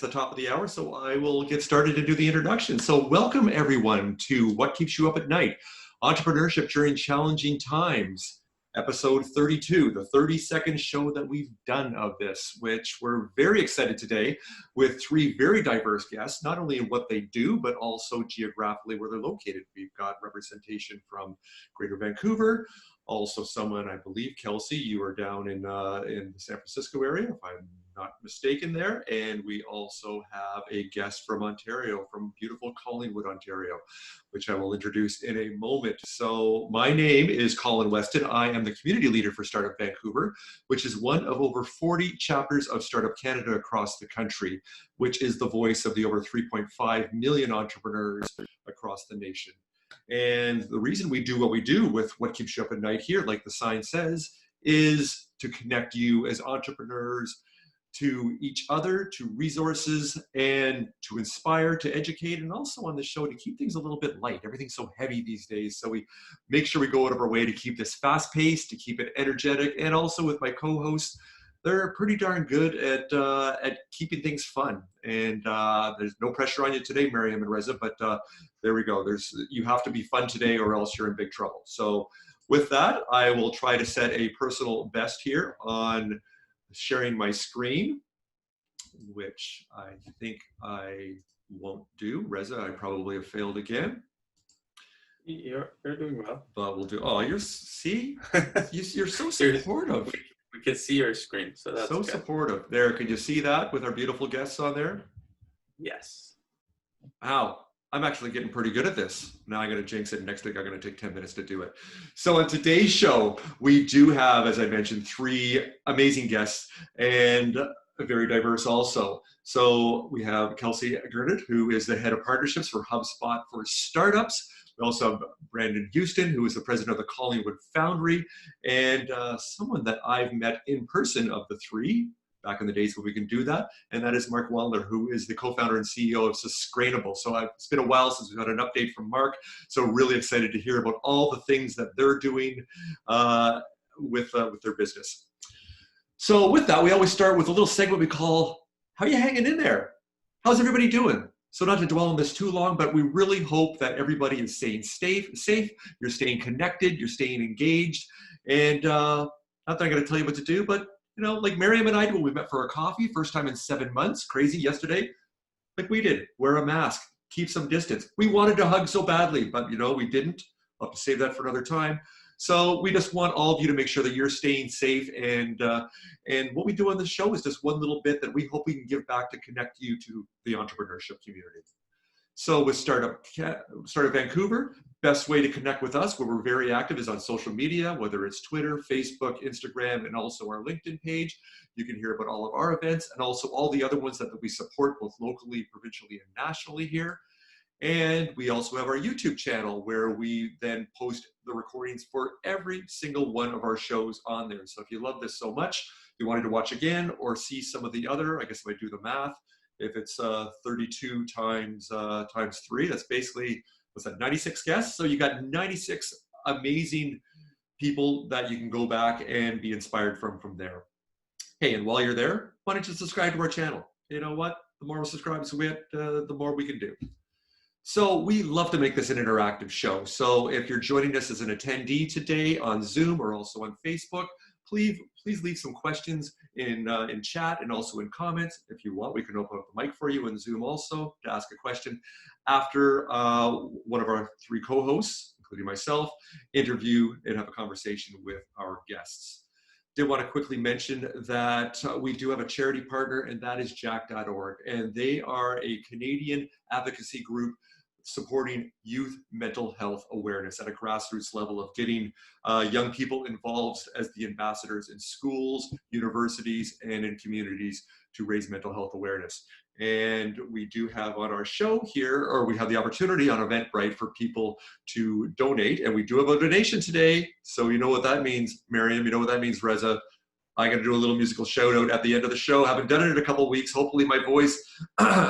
The top of the hour, so I will get started and do the introduction. So welcome everyone to What Keeps You Up at Night, Entrepreneurship During Challenging Times, episode 32, the 32nd show that we've done of this, which we're very excited today with three very diverse guests, not only in what they do, but also geographically where they're located. We've got representation from Greater Vancouver, also someone, I believe, Kelsey, you are down in the San Francisco area, if I'm not mistaken there. And we also have a guest from Ontario, from beautiful Collingwood, Ontario, which I will introduce in a moment. So my name is Colin Weston. I am the community leader for Startup Vancouver, which is one of over 40 chapters of Startup Canada across the country, which is the voice of the over 3.5 million entrepreneurs across the nation. And the reason we do what we do with What Keeps You Up at Night here, like the sign says, is to connect you as entrepreneurs to each other, to resources, and to inspire, to educate, and also on the show to keep things a little bit light. Everything's so heavy these days, so we make sure we go out of our way to keep this fast-paced, to keep it energetic, and also with my co-hosts, they're pretty darn good at keeping things fun. And there's no pressure on you today, Maryam and Reza, but there we go. You have to be fun today or else you're in big trouble. So with that, I will try to set a personal best here on sharing my screen, which I think I won't do. Reza, I probably have failed again. You're doing well. But we'll do. Oh, you're so supportive. We can see your screen, so that's so good. Supportive. There, can you see that with our beautiful guests on there? Yes. Wow, I'm actually getting pretty good at this. Now I'm going to jinx it. Next week I'm going to take 10 minutes to do it. So on today's show, we do have, as I mentioned, three amazing guests and very diverse also. So we have Kelsey Gernert, who is the head of partnerships for Hubspot for startups. We also have Brandon Houston, who is the president of the Collingwood Foundry, and someone that I've met in person of the three, back in the days when we can do that, and that is Marc Wandler, who is the co-founder and CEO of Susgrainable. So it's been a while since we've had an update from Marc, so really excited to hear about all the things that they're doing with their business. So with that, we always start with a little segment we call, how are you hanging in there? How's everybody doing? So not to dwell on this too long, but we really hope that everybody is staying safe, you're staying connected, you're staying engaged, and not that I'm going to tell you what to do, but you know, like Maryam and I did when we met for a coffee, first time in 7 months, crazy yesterday, like we did, wear a mask, keep some distance. We wanted to hug so badly, but you know, we didn't. I'll have to save that for another time. So we just want all of you to make sure that you're staying safe, and what we do on this show is just one little bit that we hope we can give back to connect you to the entrepreneurship community. So with Startup Vancouver, best way to connect with us, where we're very active, is on social media, whether it's Twitter, Facebook, Instagram, and also our LinkedIn page. You can hear about all of our events and also all the other ones that we support both locally, provincially, and nationally here. And we also have our YouTube channel where we then post the recordings for every single one of our shows on there. So if you love this so much, you wanted to watch again or see some of the other, I guess if I do the math, if it's 32 times 3, that's basically, what's that, 96 guests? So you got 96 amazing people that you can go back and be inspired from there. Hey, and while you're there, why don't you subscribe to our channel? You know what? The more subscribers we get, the more we can do. So we love to make this an interactive show. So if you're joining us as an attendee today on Zoom or also on Facebook, please leave some questions in chat and also in comments. If you want, we can open up the mic for you in Zoom also to ask a question after one of our three co-hosts, including myself, interview and have a conversation with our guests. Did want to quickly mention that we do have a charity partner, and that is jack.org, and they are a Canadian advocacy group supporting youth mental health awareness at a grassroots level of getting young people involved as the ambassadors in schools, universities, and in communities to raise mental health awareness. And we do have on our show here, or we have the opportunity on Eventbrite for people to donate, and we do have a donation today. So you know what that means, Maryam, you know what that means, Reza. I'm going to do a little musical shout out at the end of the show. I haven't done it in a couple of weeks. Hopefully my voice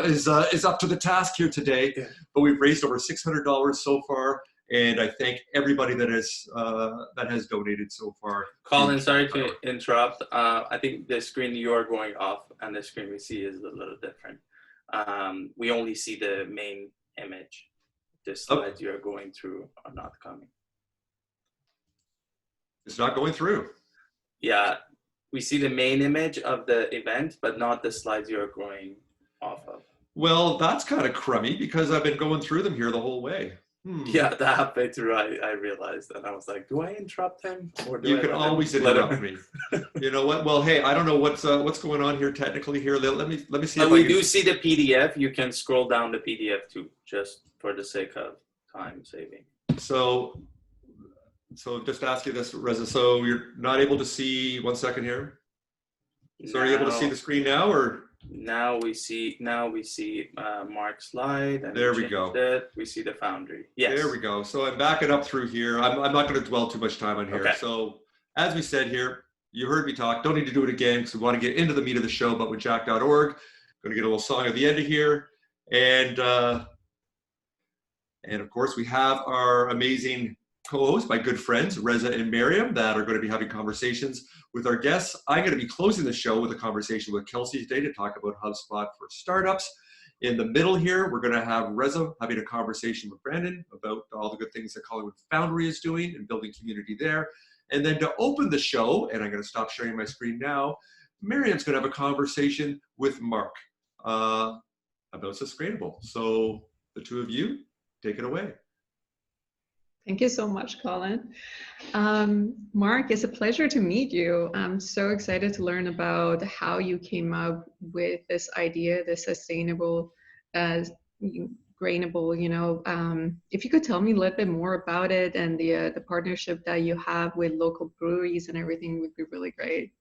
is up to the task here today. Yeah. But we've raised over $600 so far, and I thank everybody that has donated so far. Colin, sorry to interrupt. I think the screen you're going off and the screen we see is a little different. we only see the main image. The slides you're going through are not coming. It's not going through. Yeah, we see the main image of the event, but not the slides you're going off of. Well, that's kind of crummy because I've been going through them here the whole way. Yeah, that happened too. I realized, and I was like, do I interrupt him? Or do You I can always interrupt me. You know what? Well, hey, I don't know what's going on here technically here. Let me see. But we do see the PDF. You can scroll down the PDF too, just for the sake of time saving. So just ask you this, Reza. So you're not able to see, one second here. So are you able to see the screen now, or? Now we see Marc's slide. And there we go. We see the Foundry. Yes. There we go. So I'm backing up through here. I'm not going to dwell too much time on here. Okay. So as we said here, you heard me talk. Don't need to do it again because we want to get into the meat of the show. But with Jack.org, going to get a little song at the end of here, and of course we have our amazing co-hosts, my good friends Reza and Maryam, that are going to be having conversations with our guests. I'm going to be closing the show with a conversation with Kelsey today to talk about HubSpot for startups. In the middle here, we're going to have Reza having a conversation with Brandon about all the good things that Collingwood Foundry is doing and building community there. And then to open the show, and I'm going to stop sharing my screen now, Maryam's going to have a conversation with Marc about Susgrainable. So the two of you, take it away. Thank you so much, Colin. Marc, it's a pleasure to meet you. I'm so excited to learn about how you came up with this idea, the sustainable, grainable, if you could tell me a little bit more about it and the partnership that you have with local breweries and everything would be really great.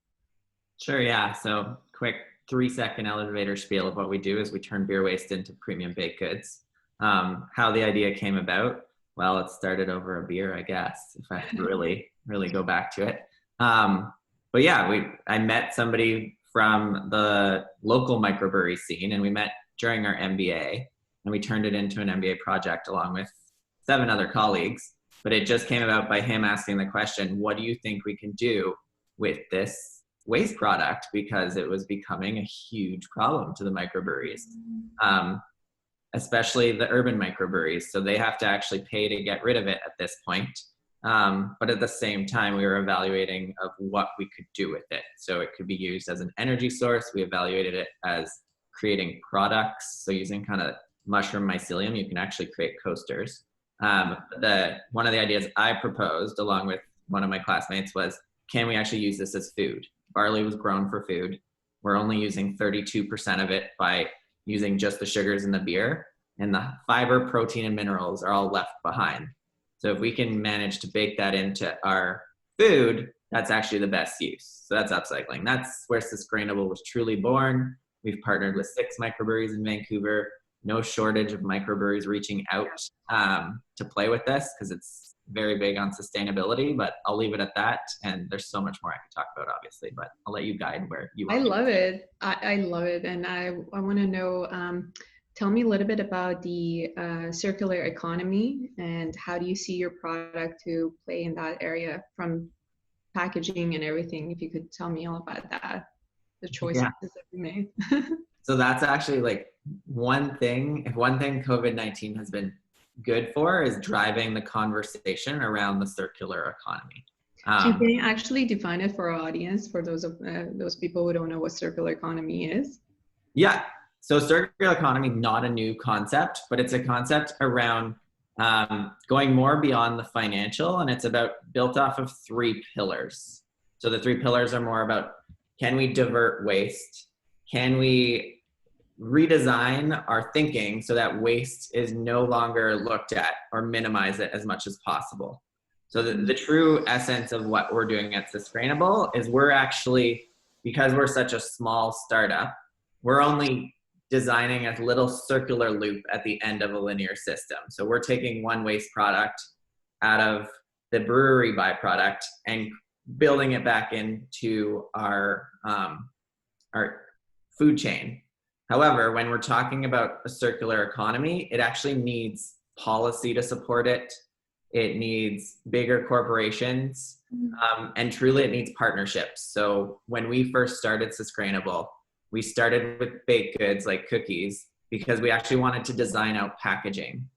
Sure, yeah. So quick 3-second elevator spiel of what we do is we turn beer waste into premium baked goods. How the idea came about, well, it started over a beer, I guess, if I have to really go back to it. But yeah, I met somebody from the local microbrewery scene, and we met during our MBA, and we turned it into an MBA project along with 7 other colleagues. But it just came about by him asking the question, what do you think we can do with this waste product? Because it was becoming a huge problem to the microbreweries. Especially the urban microbreweries. So they have to actually pay to get rid of it at this point. But at the same time, we were evaluating of what we could do with it. So it could be used as an energy source. We evaluated it as creating products. So using kind of mushroom mycelium, you can actually create coasters. One of the ideas I proposed along with one of my classmates was, can we actually use this as food? Barley was grown for food. We're only using 32% of it by using just the sugars in the beer, and the fiber, protein, and minerals are all left behind. So if we can manage to bake that into our food, that's actually the best use. So that's upcycling. That's where Susgrainable was truly born. We've partnered with 6 microbreweries in Vancouver. No shortage of microbreweries reaching out to play with this because it's very big on sustainability, but I'll leave it at that. And there's so much more I could talk about, obviously, but I'll let you guide where you want. I love it. I love it. And I want to know, tell me a little bit about the circular economy and how do you see your product to play in that area from packaging and everything? If you could tell me all about that, the choices that we made. So that's actually like one thing COVID-19 has been good for is driving the conversation around the circular economy. Can you actually define it for our audience, for those people who don't know what circular economy is? Yeah, so circular economy, not a new concept, but it's a concept around going more beyond the financial, and it's built off of 3 pillars. So the 3 pillars are more about, can we divert waste? Can we redesign our thinking so that waste is no longer looked at or minimize it as much as possible? So the true essence of what we're doing at Susgrainable is we're actually, because we're such a small startup, we're only designing a little circular loop at the end of a linear system. So we're taking one waste product out of the brewery byproduct and building it back into our food chain. However, when we're talking about a circular economy, it actually needs policy to support it. It needs bigger corporations, and truly it needs partnerships. So when we first started Susgrainable, we started with baked goods like cookies, because we actually wanted to design out packaging.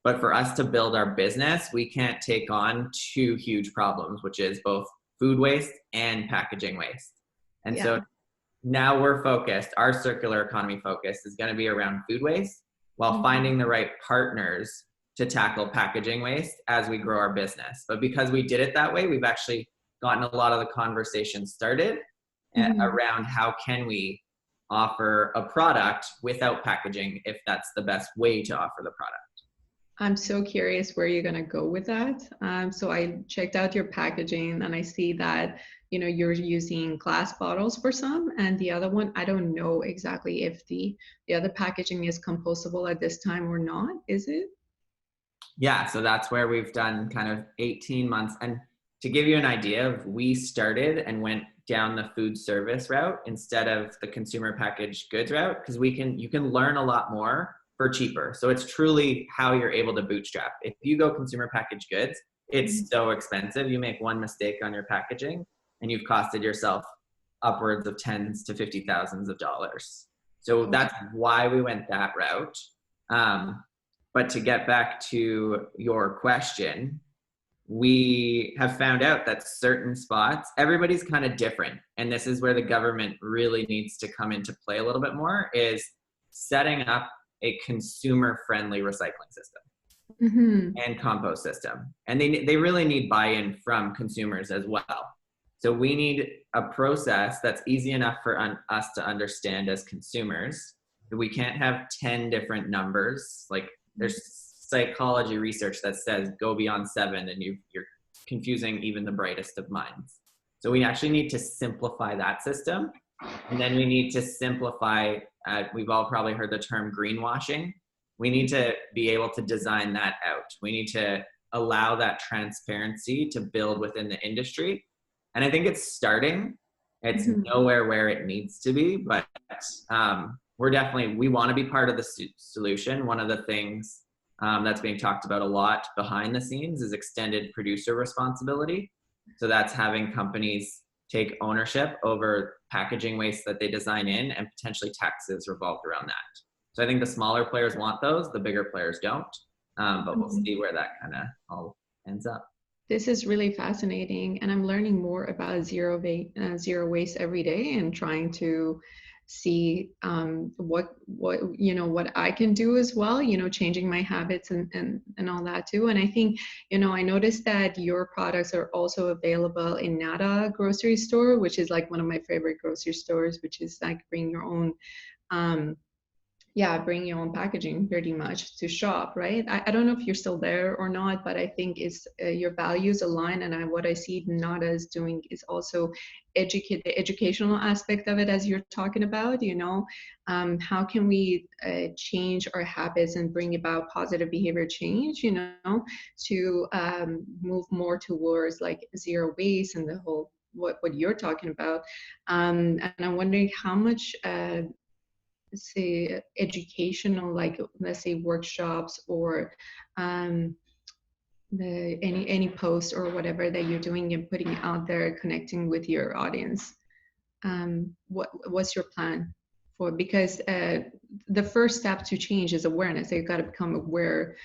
But for us to build our business, we can't take on two huge problems, which is both food waste and packaging waste. And so now we're focused, our circular economy focus is going to be around food waste while finding the right partners to tackle packaging waste as we grow our business. But because we did it that way, we've actually gotten a lot of the conversations started around how can we offer a product without packaging if that's the best way to offer the product. I'm so curious where you're gonna go with that. So I checked out your packaging and I see that, you know, you're using glass bottles for some, and the other one, I don't know exactly if the other packaging is compostable at this time or not, is it? Yeah, so that's where we've done kind of 18 months. And to give you an idea of, we started and went down the food service route instead of the consumer packaged goods route, because you can learn a lot more for cheaper. So it's truly how you're able to bootstrap. If you go consumer packaged goods, it's so expensive. You make one mistake on your packaging and you've costed yourself upwards of tens to $50,000s of dollars. So that's why we went that route. But to get back to your question, we have found out that certain spots, everybody's kind of different. And this is where the government really needs to come into play a little bit more, is setting up a consumer-friendly recycling system and compost system. And they really need buy-in from consumers as well. So we need a process that's easy enough for us to understand as consumers. We can't have 10 different numbers. Like, there's psychology research that says go beyond 7 and you're confusing even the brightest of minds. So we actually need to simplify that system. And then we need to simplify, we've all probably heard the term greenwashing. We need to be able to design that out. We need to allow that transparency to build within the industry. And I think it's starting. It's nowhere where it needs to be, but we want to be part of the solution. One of the things that's being talked about a lot behind the scenes is extended producer responsibility. So that's having companies take ownership over packaging waste that they design in, and potentially taxes revolved around that. So I think the smaller players want those, the bigger players don't. But we'll see where that kind of all ends up. This is really fascinating, and I'm learning more about zero waste every day, and trying to see what I can do as well, changing my habits and all that too. And I think, I noticed that your products are also available in Nada grocery store, which is like one of my favorite grocery stores, which is like bring your own packaging pretty much to shop, right? I don't know if you're still there or not, but I think it's your values align, and what I see Nada is doing is also the educational aspect of it, as you're talking about. How can we change our habits and bring about positive behavior change, to move more towards like zero waste and the whole what you're talking about. And I'm wondering how much say educational, like let's say workshops or any post or whatever that you're doing and putting out there, connecting with your audience. What's your plan for? Because the first step to change is awareness. You've got to become aware,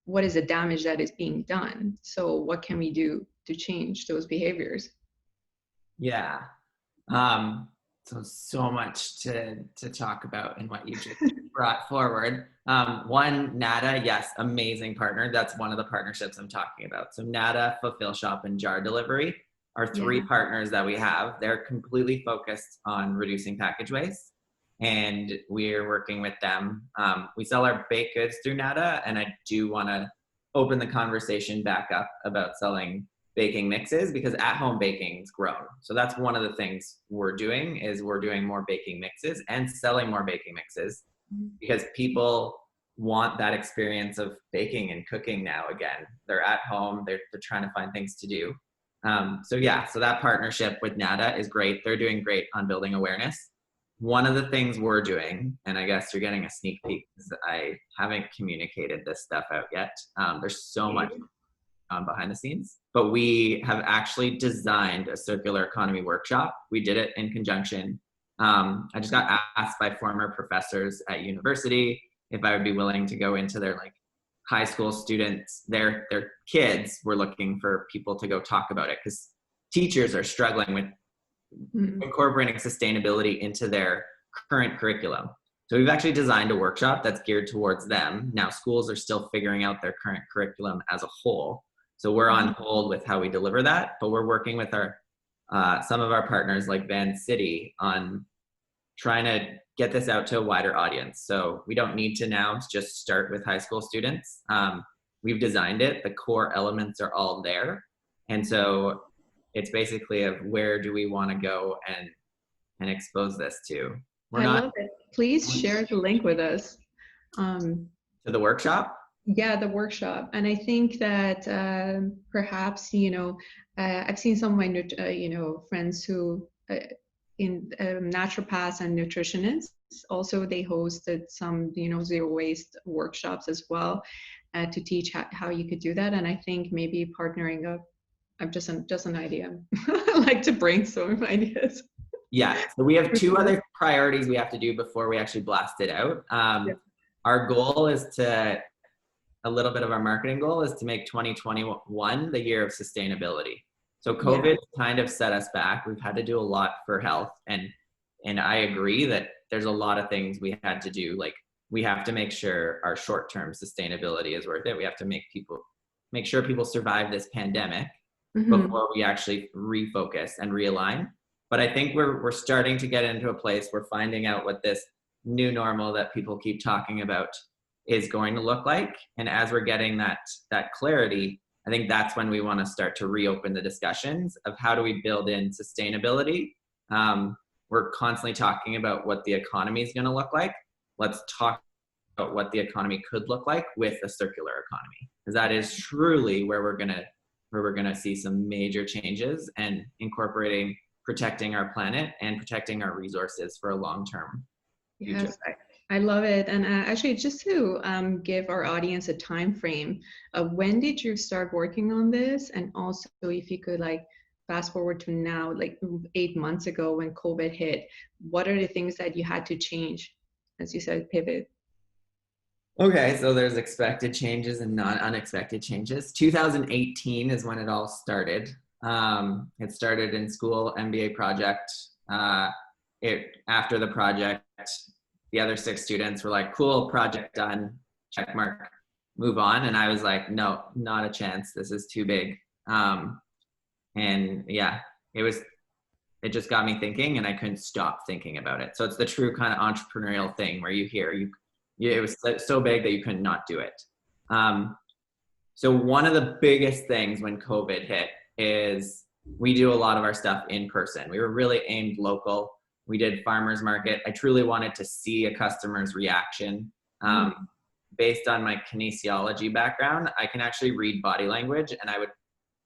what is the damage that is being done. So what can we do to change those behaviors? Yeah. So much to talk about in what you just brought forward. One, Nada, yes, amazing partner. That's one of the partnerships I'm talking about. So Nada, Fulfill Shop, and Jar Delivery are three partners that we have. They're completely focused on reducing package waste, and we're working with them. We sell our baked goods through Nada, and I do want to open the conversation back up about selling baking mixes, because at-home baking's grown. So that's one of the things we're doing, is we're doing more baking mixes and selling more baking mixes, because people want that experience of baking and cooking now again. They're at home, they're trying to find things to do. So that partnership with Nada is great. They're doing great on building awareness. One of the things we're doing, and I guess you're getting a sneak peek because I haven't communicated this stuff out yet. There's so much behind the scenes, but we have actually designed a circular economy workshop. We did it in conjunction I just got asked by former professors at university if I would be willing to go into their like high school students, their kids were looking for people to go talk about it because teachers are struggling with incorporating sustainability into their current curriculum. So we've actually designed a workshop that's geared towards them. Now schools are still figuring out their current curriculum as a whole. So we're on hold with how we deliver that, but we're working with our some of our partners like Van City on trying to get this out to a wider audience. So we don't need to now just start with high school students. We've designed it, the core elements are all there. And so it's basically of where do we want to go and expose this to. I love it. Please share the link with us. To the workshop? Yeah, the workshop. And I think that perhaps, I've seen some of my, friends who in naturopaths and nutritionists, also they hosted some, zero waste workshops as well to teach how you could do that. And I think maybe partnering up, I'm just an idea. I like to brainstorm ideas. Yeah, so we have two other priorities we have to do before we actually blast it out. Our goal is a little bit of our marketing goal is to make 2021 the year of sustainability. So COVID kind of set us back. We've had to do a lot for health. And I agree that there's a lot of things we had to do. Like we have to make sure our short-term sustainability is worth it. We have to make sure people survive this pandemic before we actually refocus and realign. But I think we're starting to get into a place we're finding out what this new normal that people keep talking about is going to look like. And as we're getting that clarity, I think that's when we want to start to reopen the discussions of how do we build in sustainability. We're constantly talking about what the economy is going to look like. Let's talk about what the economy could look like with a circular economy, because that is truly where we're going to see some major changes and incorporating protecting our planet and protecting our resources for a long-term future. Yes, I love it. And actually, just to give our audience a time frame, when did you start working on this? And also, if you could fast forward to now, 8 months ago when COVID hit, what are the things that you had to change, as you said, pivot? Okay, so there's expected changes and non-unexpected changes. 2018 is when it all started. It started in school, MBA project. After the project, the other 6 students were like, cool, project done, check mark, move on. And I was like, no, not a chance. This is too big. And yeah, it just got me thinking and I couldn't stop thinking about it. So it's the true kind of entrepreneurial thing where it was so big that you could not do it. So one of the biggest things when COVID hit is we do a lot of our stuff in person. We were really aimed local. We did farmers market. I truly wanted to see a customer's reaction. Based on my kinesiology background, I can actually read body language, and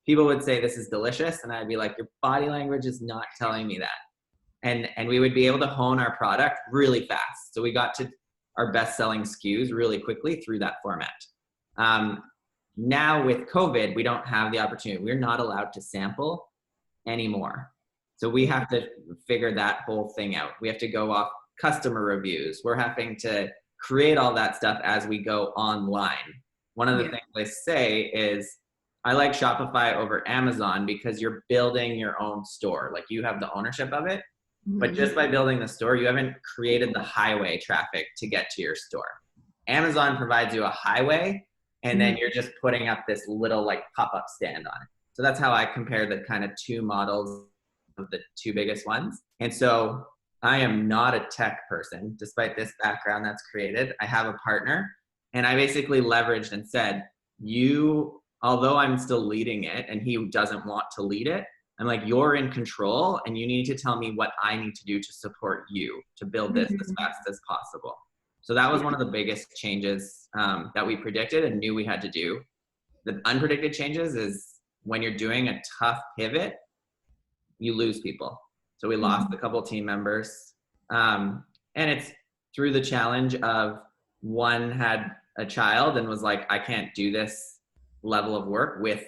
people would say this is delicious, and I'd be like, your body language is not telling me that. And we would be able to hone our product really fast. So we got to our best-selling SKUs really quickly through that format. Now with COVID, we don't have the opportunity. We're not allowed to sample anymore. So we have to figure that whole thing out. We have to go off customer reviews. We're having to create all that stuff as we go online. One of the things I say is, I like Shopify over Amazon because you're building your own store. Like you have the ownership of it, but just by building the store, you haven't created the highway traffic to get to your store. Amazon provides you a highway, and then you're just putting up this little pop-up stand on it. So that's how I compare the kind of 2 models of the 2 biggest ones. And so I am not a tech person, despite this background that's created. I have a partner, and I basically leveraged and said, although I'm still leading it and he doesn't want to lead it, I'm like, you're in control and you need to tell me what I need to do to support you to build this as fast as possible. So that was one of the biggest changes that we predicted and knew we had to do. The unpredicted changes is when you're doing a tough pivot, you lose people. So we lost a couple team members. And it's through the challenge of one had a child and was like, I can't do this level of work with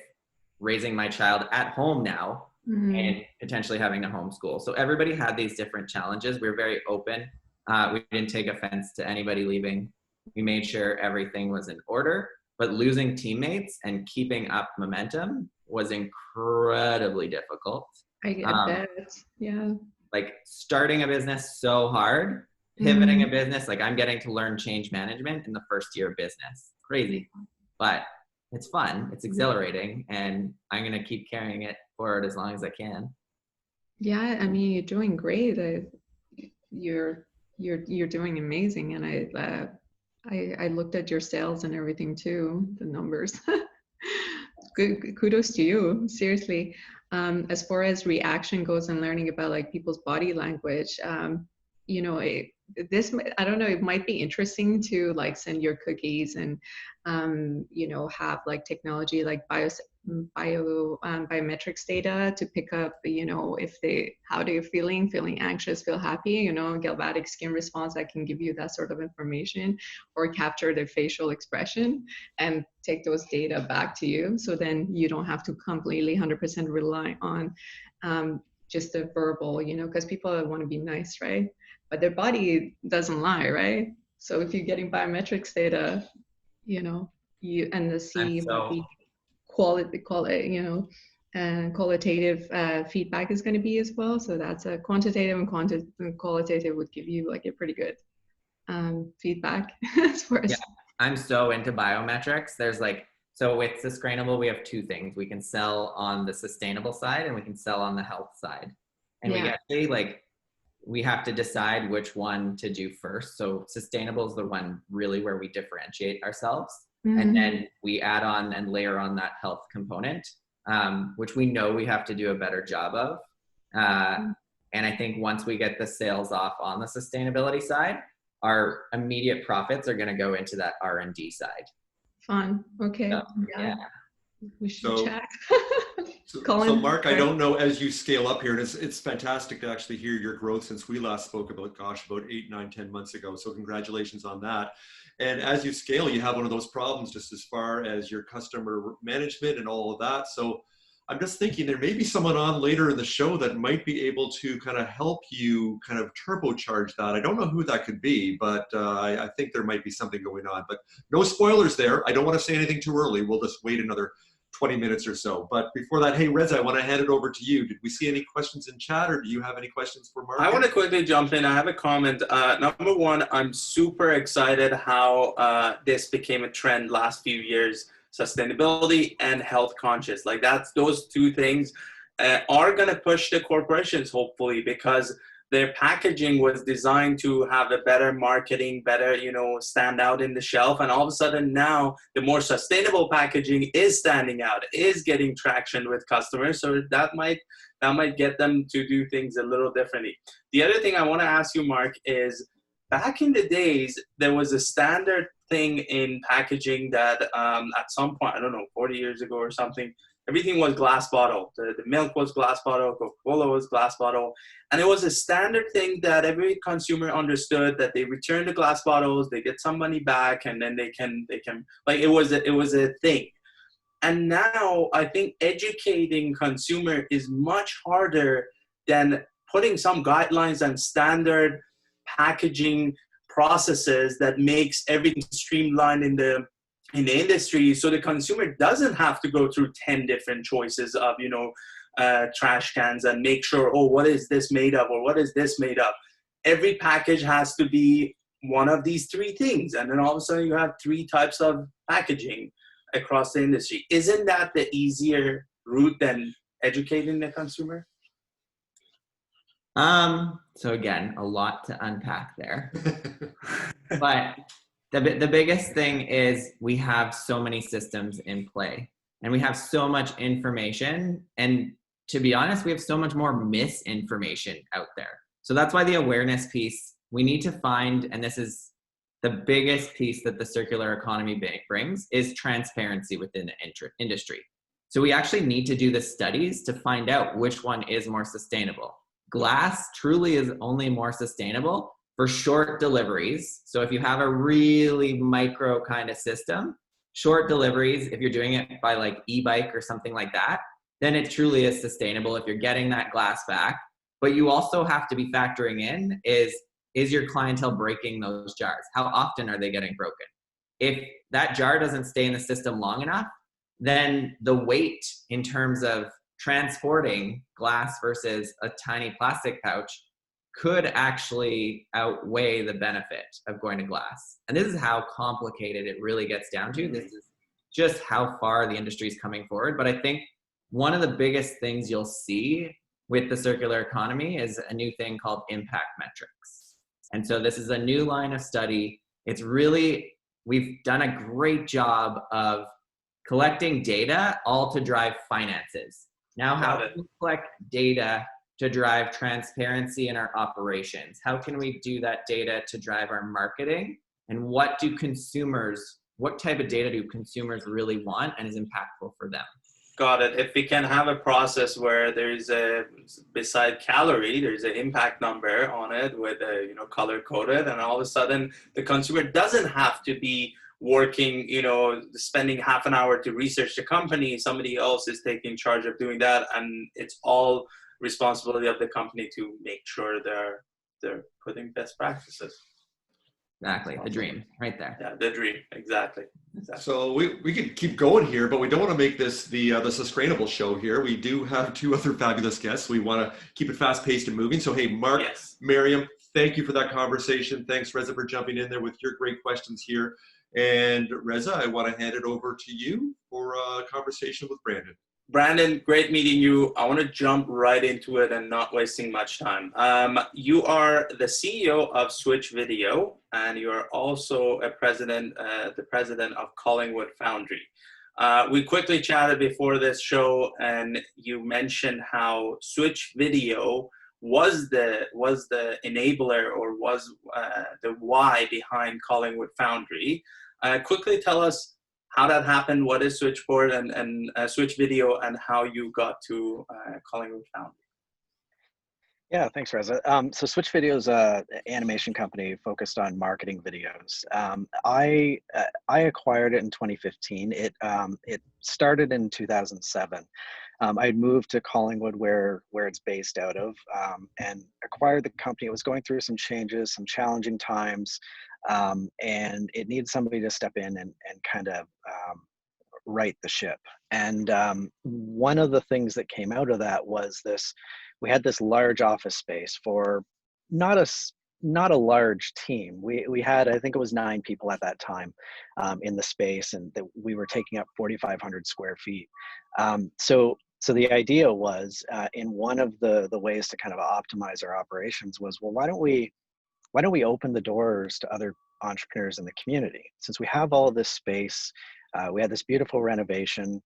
raising my child at home now and potentially having to homeschool. So everybody had these different challenges. We were very open. We didn't take offense to anybody leaving. We made sure everything was in order, but losing teammates and keeping up momentum was incredibly difficult. I bet. Yeah. Like starting a business so hard, pivoting a business, like I'm getting to learn change management in the first year of business. Crazy, but it's fun, it's exhilarating, and I'm going to keep carrying it forward as long as I can. Yeah, I mean, you're doing great. You're doing amazing, and I looked at your sales and everything too, the numbers. Good, kudos to you, seriously. As far as reaction goes and learning about like people's body language, you know, I don't know, it might be interesting to like send your cookies and you know, have like technology like biometrics data to pick up, you know, how they're feeling anxious, feel happy, you know, galvanic skin response that can give you that sort of information, or capture their facial expression and take those data back to you. So then you don't have to completely 100% rely on just the verbal, you know, because people want to be nice, right? But their body doesn't lie, right? So if you're getting biometrics data, you know, and the C what the qualitative feedback is going to be as well. So that's a quantitative, and qualitative would give you like a pretty good feedback as far as. Yeah, I'm so into biometrics. There's like, so with Susgrainable, we have two things. We can sell on the sustainable side and we can sell on the health side. And we actually like, we have to decide which one to do first. So sustainable is the one really where we differentiate ourselves. And then we add on and layer on that health component, which we know we have to do a better job of. And I think once we get the sales off on the sustainability side, our immediate profits are going to go into that R&D side. Fun. Okay. So, yeah. We should chat. Colin, so Marc, I don't know, as you scale up here, and it's fantastic to actually hear your growth since we last spoke about 8, 9, 10 months ago. So congratulations on that. And as you scale, you have one of those problems just as far as your customer management and all of that. So I'm just thinking there may be someone on later in the show that might be able to kind of help you kind of turbocharge that. I don't know who that could be, but I think there might be something going on. But no spoilers there. I don't want to say anything too early. We'll just wait another 20 minutes or so. But before that, hey, Reza, I want to hand it over to you. Did we see any questions in chat, or do you have any questions for Marc? I want to quickly jump in. I have a comment. Number one, I'm super excited how this became a trend last few years. Sustainability and health conscious. Like those two things are going to push the corporations, hopefully, because their packaging was designed to have a better marketing, better, you know, stand out in the shelf. And all of a sudden now the more sustainable packaging is standing out, is getting traction with customers. So that might get them to do things a little differently. The other thing I want to ask you, Marc, is back in the days, there was a standard thing in packaging that at some point, I don't know, 40 years ago or something, everything was glass bottle. The milk was glass bottle, Coca-Cola was glass bottle. And it was a standard thing that every consumer understood, that they return the glass bottles, they get some money back, and then they can like, it was a thing. And now I think educating consumer is much harder than putting some guidelines and standard packaging processes that makes everything streamlined in the industry, so the consumer doesn't have to go through 10 different choices of, you know, trash cans and make sure, oh, what is this made of, or what is this made of? Every package has to be one of these three things, and then all of a sudden you have 3 types of packaging across the industry. Isn't that the easier route than educating the consumer? So again, a lot to unpack there. But the biggest thing is we have so many systems in play, and we have so much information, and to be honest, we have so much more misinformation out there. So that's why the awareness piece, we need to find, and this is the biggest piece that the circular economy brings, is transparency within the industry. So we actually need to do the studies to find out which one is more sustainable. Glass truly is only more sustainable for short deliveries. So if you have a really micro kind of system, short deliveries, if you're doing it by like e-bike or something like that, then it truly is sustainable if you're getting that glass back. But you also have to be factoring in is your clientele breaking those jars? How often are they getting broken? If that jar doesn't stay in the system long enough, then the weight in terms of transporting glass versus a tiny plastic pouch could actually outweigh the benefit of going to glass. And this is how complicated it really gets down to. This is just how far the industry is coming forward. But I think one of the biggest things you'll see with the circular economy is a new thing called impact metrics. And so this is a new line of study. It's really, we've done a great job of collecting data all to drive finances. Now, how can we collect data to drive transparency in our operations? How can we do that data to drive our marketing? And what type of data do consumers really want and is impactful for them? Got it. If we can have a process where there's beside calorie, there's an impact number on it with color coded, and all of a sudden the consumer doesn't have to be working, spending half an hour to research the company. Somebody else is taking charge of doing that, and it's all responsibility of the company to make sure they're putting best practices. Exactly, the dream, right there. Yeah, the dream, exactly. So we could keep going here, but we don't want to make this the Susgrainable show here. We do have two other fabulous guests. We want to keep it fast-paced and moving. So hey, Marc, yes. Maryam, thank you for that conversation. Thanks, Reza, for jumping in there with your great questions here. And Reza, I want to hand it over to you for a conversation with Brandon. Brandon, great meeting you. I want to jump right into it and not wasting much time. You are the CEO of Switch Video, and you are also the president of Collingwood Foundry. We quickly chatted before this show, and you mentioned how Switch Video was the enabler, or was the why behind Collingwood Foundry. Quickly tell us how that happened, what is Switchboard and Switch Video, and how you got to Collingwood Foundry. Yeah, thanks, Reza. So Switch Video is an animation company focused on marketing videos. I acquired it in 2015. It started in 2007. I'd moved to Collingwood, where it's based out of, and acquired the company. It was going through some changes, some challenging times, and it needed somebody to step in and kind of right the ship. And one of the things that came out of that was we had this large office space for not a large team. We had, I think it was 9 people at that time in the space, and that we were taking up 4,500 square feet. So the idea was, in one of the ways to kind of optimize our operations was, well, why don't we open the doors to other entrepreneurs in the community? Since we have all of this space, we had this beautiful renovation,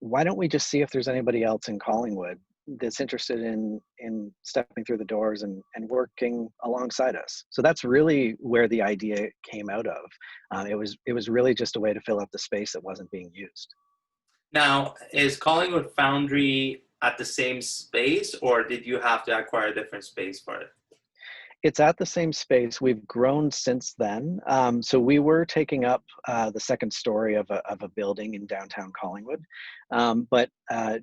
why don't we just see if there's anybody else in Collingwood that's interested in stepping through the doors and working alongside us? So that's really where the idea came out of. It was really just a way to fill up the space that wasn't being used. Now, is Collingwood Foundry at the same space, or did you have to acquire a different space for it? It's at the same space. We've grown since then. So we were taking up the second story of a building in downtown Collingwood. But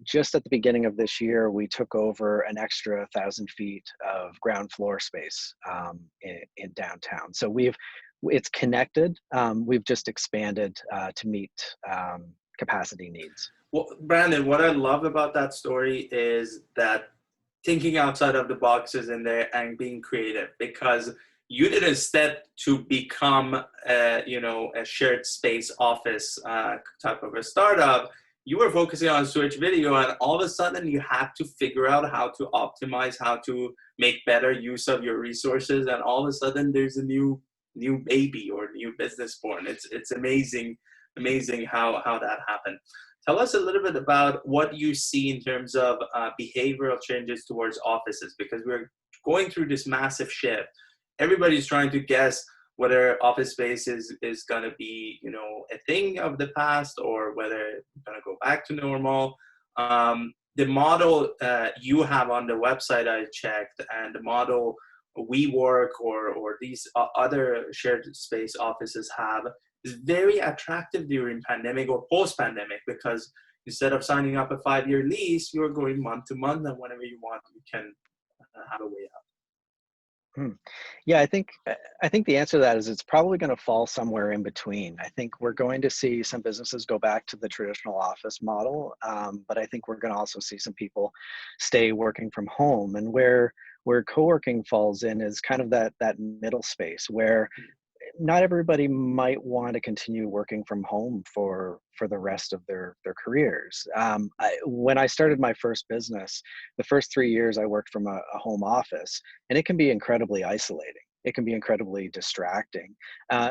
just at the beginning of this year, we took over an extra 1,000 feet of ground floor space in downtown. So it's connected. We've just expanded to meet capacity needs. Well, Brandon, what I love about that story is that thinking outside of the boxes in there and being creative, because you didn't step to become a shared space office type of a startup. You were focusing on Switch Video, and all of a sudden you had to figure out how to optimize, how to make better use of your resources, and all of a sudden there's a new baby or new business born. It's amazing how that happened. Tell us a little bit about what you see in terms of behavioral changes towards offices, because we're going through this massive shift. Everybody's trying to guess whether office space is going to be, a thing of the past, or whether it's going to go back to normal. The model you have on the website I checked, and the model WeWork or these other shared space offices have, is very attractive during pandemic or post-pandemic, because instead of signing up a 5-year lease, you're going month to month, and whenever you want, you can have a way out. Yeah, I think the answer to that is it's probably going to fall somewhere in between. I think we're going to see some businesses go back to the traditional office model, but I think we're going to also see some people stay working from home. And where co-working falls in is kind of that middle space where not everybody might want to continue working from home for the rest of their careers. When I started my first business, the first 3 years I worked from a home office, and it can be incredibly isolating. It can be incredibly distracting.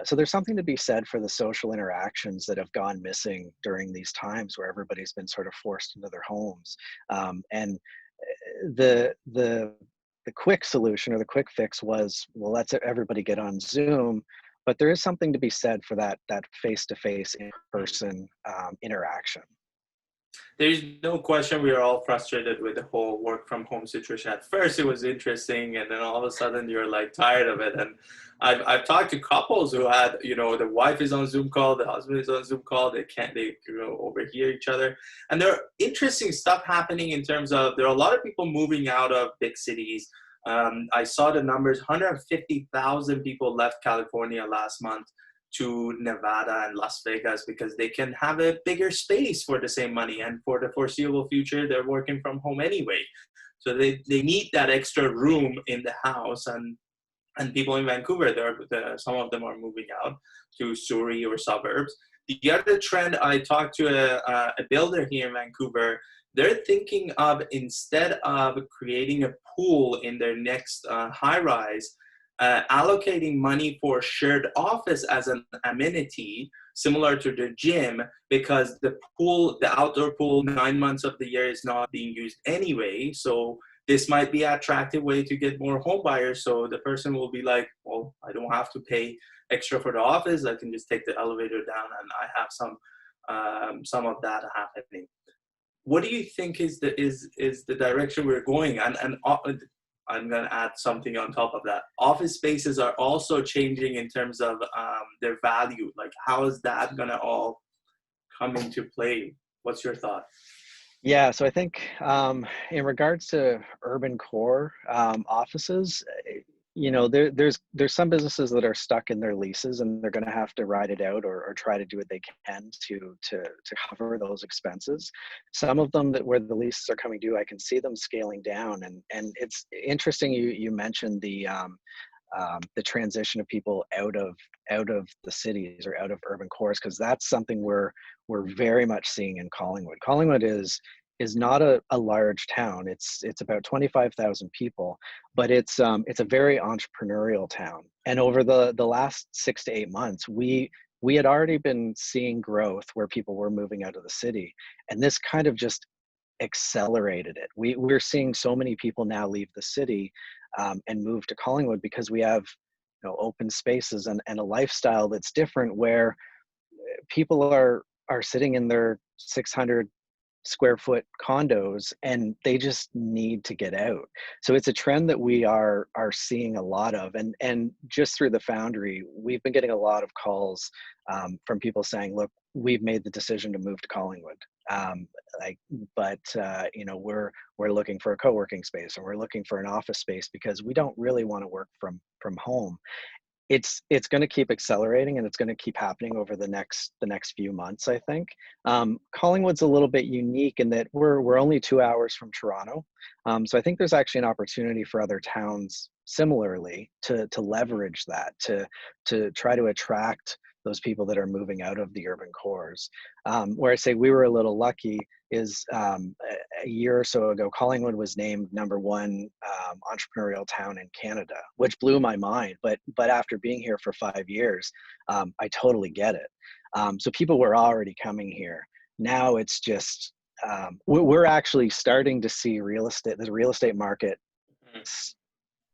So there's something to be said for the social interactions that have gone missing during these times where everybody's been sort of forced into their homes. And the quick solution or the quick fix was, well, let's everybody get on Zoom. But there is something to be said for that face-to-face, in-person interaction. There's no question we are all frustrated with the whole work from home situation. At first it was interesting, and then all of a sudden you're like tired of it. And I've talked to couples who had, the wife is on Zoom call, the husband is on Zoom call, they overhear each other. And there are interesting stuff happening in terms of, there are a lot of people moving out of big cities. I saw the numbers, 150,000 people left California last month to Nevada and Las Vegas because they can have a bigger space for the same money, and for the foreseeable future, they're working from home anyway. So they need that extra room in the house, and people in Vancouver, some of them are moving out to Surrey or suburbs. The other trend, I talked to a builder here in Vancouver. They're thinking of, instead of creating a pool in their next high-rise, allocating money for shared office as an amenity, similar to the gym, because the outdoor pool, 9 months of the year is not being used anyway. So this might be an attractive way to get more home buyers. So the person will be like, well, I don't have to pay extra for the office. I can just take the elevator down, and I have some of that happening. What do you think is the direction we're going? And I'm going to add something on top of that. Office spaces are also changing in terms of their value. Like, how is that going to all come into play? What's your thought? Yeah, so I think in regards to urban core offices, there's some businesses that are stuck in their leases, and they're going to have to ride it out or try to do what they can to cover those expenses. Some of them where the leases are coming due, I can see them scaling down, and it's interesting you mentioned the transition of people out of the cities or out of urban cores, because that's something we're very much seeing in Collingwood. Collingwood is not a large town. It's about 25,000 people, but it's a very entrepreneurial town. And over the last 6 to 8 months, we had already been seeing growth where people were moving out of the city, and this kind of just accelerated it. We're seeing so many people now leave the city and move to Collingwood because we have open spaces and a lifestyle that's different, where people are sitting in their 600 square foot condos and they just need to get out. So it's a trend that we are seeing a lot of, and just through the Foundry, we've been getting a lot of calls from people saying, look, we've made the decision to move to Collingwood, but we're looking for a co-working space, and we're looking for an office space because we don't really want to work from home. It's going to keep accelerating, and it's going to keep happening over the next few months, I think. Collingwood's a little bit unique in that we're only 2 hours from Toronto. So I think there's actually an opportunity for other towns similarly to leverage that, to try to attract those people that are moving out of the urban cores. Where I say we were a little lucky is a year or so ago, Collingwood was named #1 entrepreneurial town in Canada, which blew my mind. But after being here for 5 years, I totally get it. So people were already coming here. Now it's just, we're actually starting to see the real estate market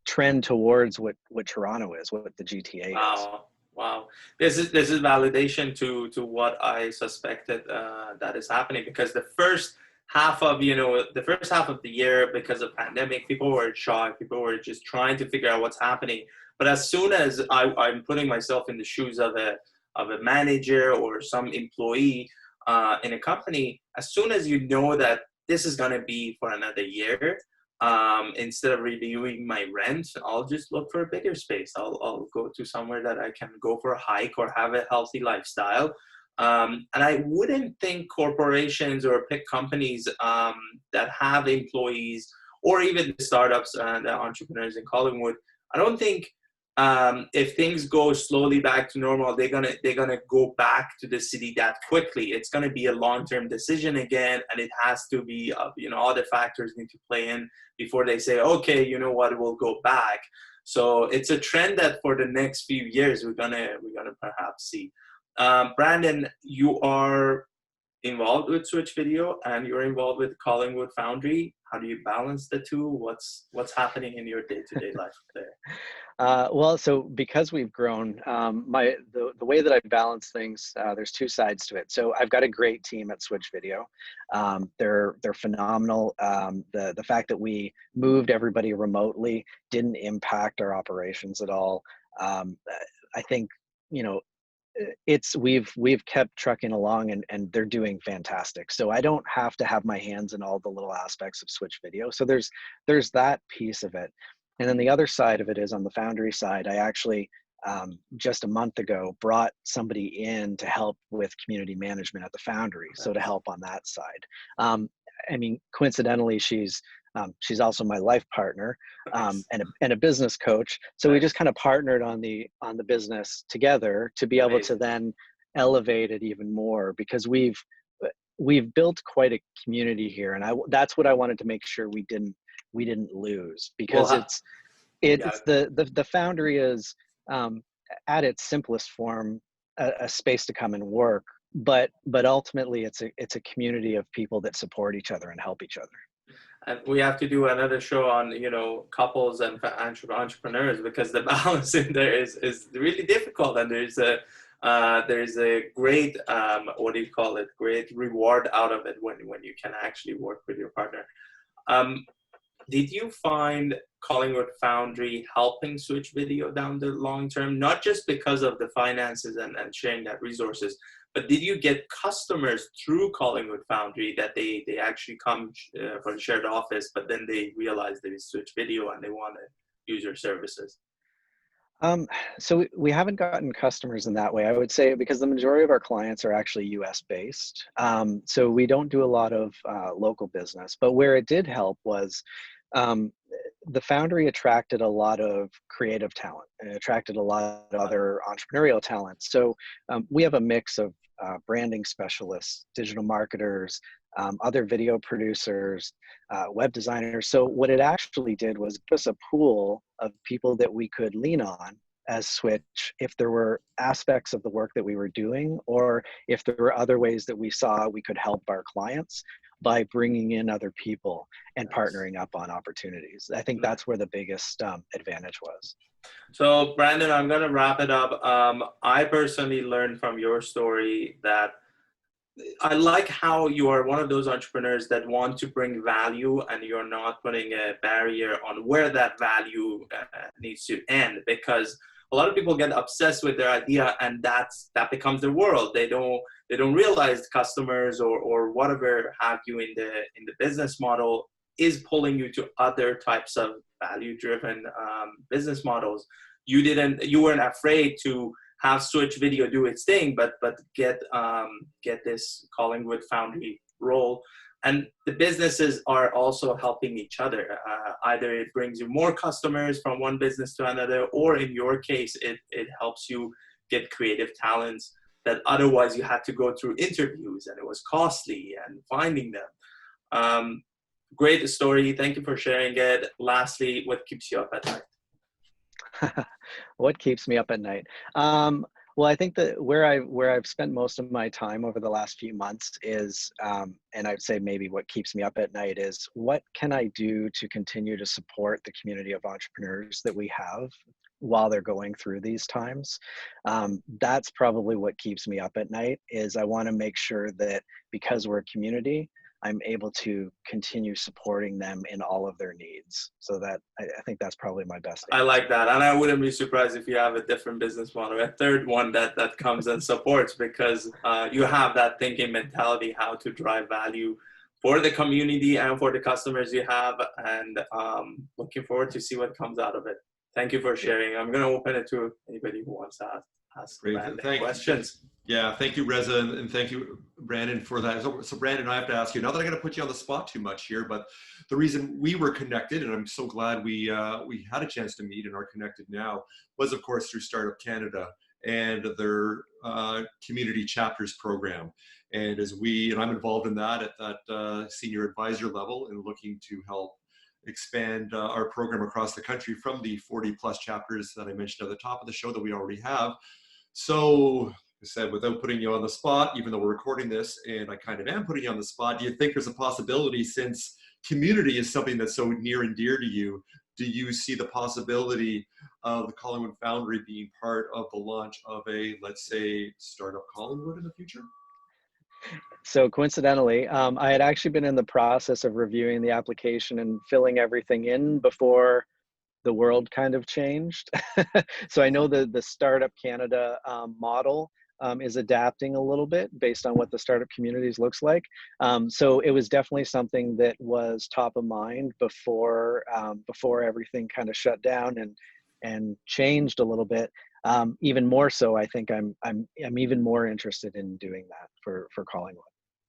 trend towards what Toronto is, what the GTA is. Wow. This is validation to what I suspected that is happening, because the first half of the year, because of pandemic, people were shocked. People were just trying to figure out what's happening. But as soon as I'm putting myself in the shoes of a manager or some employee, in a company, as soon as you know that this is going to be for another year, instead of renewing my rent, I'll just look for a bigger space. I'll go to somewhere that I can go for a hike or have a healthy lifestyle. And I wouldn't think corporations or big companies that have employees, or even the startups and the entrepreneurs in Collingwood, I don't think if things go slowly back to normal, they're gonna go back to the city that quickly. It's gonna be a long-term decision again, and it has to be other factors need to play in before they say, okay, you know what, we'll go back. So it's a trend that for the next few years we're gonna perhaps see. Brandon, you are involved with Switch Video and you're involved with Collingwood Foundry. How do you balance the two? What's happening in your day-to-day life there? Well, so because we've grown, the way that I balance things, there's two sides to it. So I've got a great team at Switch Video. They're phenomenal. The fact that we moved everybody remotely didn't impact our operations at all. I think, we've kept trucking along, and they're doing fantastic. So I don't have to have my hands in all the little aspects of Switch Video. So there's that piece of it. And then the other side of it is on the Foundry side. I actually just a month ago brought somebody in to help with community management at the Foundry. So to help on that side. I mean, coincidentally, she's also my life partner and a business coach. So we just kind of partnered on the business together to be able to then elevate it even more, because we've built quite a community here, and that's what I wanted to make sure we didn't lose, because the Foundry is at its simplest form a space to come and work, but ultimately it's a community of people that support each other and help each other. And we have to do another show on couples and entrepreneurs, because the balance in there is really difficult, and there's a great great reward out of it when you can actually work with your partner. Did you find Collingwood Foundry helping Switch Video down the long term, not just because of the finances and sharing that resources, but did you get customers through Collingwood Foundry that they actually come for the shared office, but then they realize there is Switch Video and they want to use your services? So we haven't gotten customers in that way, I would say, because the majority of our clients are actually US based. So we don't do a lot of local business, but where it did help was the Foundry attracted a lot of creative talent, and it attracted a lot of other entrepreneurial talent. So we have a mix of branding specialists, digital marketers, other video producers, web designers. So what it actually did was give us a pool of people that we could lean on as Switch if there were aspects of the work that we were doing, or if there were other ways that we saw we could help our clients by bringing in other people and partnering up on opportunities. I think that's where the biggest advantage was. So Brandon, I'm going to wrap it up. I personally learned from your story that I like how you are one of those entrepreneurs that want to bring value, and you're not putting a barrier on where that value needs to end, because a lot of people get obsessed with their idea, and that becomes their world. They don't realize customers or whatever have you in the business model is pulling you to other types of value-driven business models. You weren't afraid to have Switch Video do its thing, but get this Collingwood Foundry role. And the businesses are also helping each other. Either it brings you more customers from one business to another, or in your case, it helps you get creative talents that otherwise you had to go through interviews, and it was costly and finding them. Great story. Thank you for sharing it. Lastly, what keeps you up at night? What keeps me up at night? Well, I think that where I've spent most of my time over the last few months is, and I'd say maybe what keeps me up at night is, what can I do to continue to support the community of entrepreneurs that we have while they're going through these times? That's probably what keeps me up at night, is I want to make sure that because we're a community, I'm able to continue supporting them in all of their needs. So that I think that's probably my best I answer. like that. And I wouldn't be surprised if you have a different business model, a third one that comes and supports, because you have that thinking mentality, how to drive value for the community and for the customers you have. And looking forward to see what comes out of it. Thank you for sharing. I'm going to open it to anybody who wants to ask questions. Yeah, thank you, Reza, and thank you, Brandon, for that. So Brandon, I have to ask you, not that I'm going to put you on the spot too much here, but the reason we were connected, and I'm so glad we had a chance to meet and are connected now, was of course through Startup Canada and their community chapters program. And I'm involved in that at that senior advisor level and looking to help expand our program across the country from the 40 plus chapters that I mentioned at the top of the show that we already have. So I said, without putting you on the spot, even though we're recording this, and I kind of am putting you on the spot, do you think there's a possibility, since community is something that's so near and dear to you, do you see the possibility of the Collingwood Foundry being part of the launch of a, let's say, startup Collingwood in the future? So coincidentally, I had actually been in the process of reviewing the application and filling everything in before the world kind of changed. So I know the Startup Canada model is adapting a little bit based on what the startup communities looks like. So it was definitely something that was top of mind before everything kind of shut down and changed a little bit. Even more so, I think I'm even more interested in doing that for Collingwood.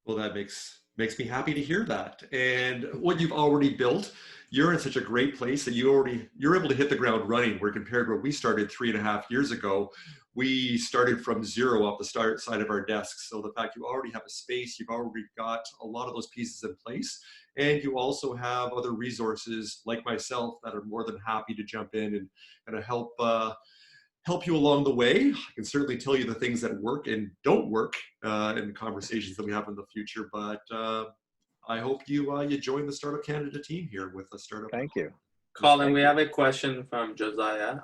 Well, that makes me happy to hear that. And what you've already built, you're in such a great place that you're able to hit the ground running, where compared to where we started 3.5 years ago, we started from zero off the start side of our desks. So the fact you already have a space, you've already got a lot of those pieces in place, and you also have other resources like myself that are more than happy to jump in and help you along the way. I can certainly tell you the things that work and don't work in conversations that we have in the future, but I hope you join the Startup Canada team here with a startup. Thank you. Colin, we have a question from Josiah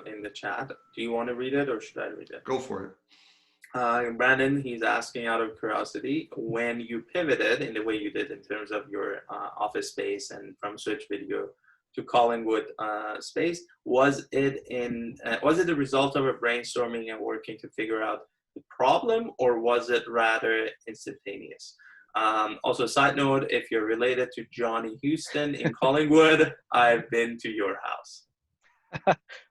in the chat. Do you want to read it or should I read it? Go for it. Brandon, he's asking out of curiosity, when you pivoted in the way you did in terms of your office space and from Switch Video to Collingwood space, was it a result of a brainstorming and working to figure out the problem, or was it rather instantaneous? Also, side note, if you're related to Johnny Houston in Collingwood, I've been to your house.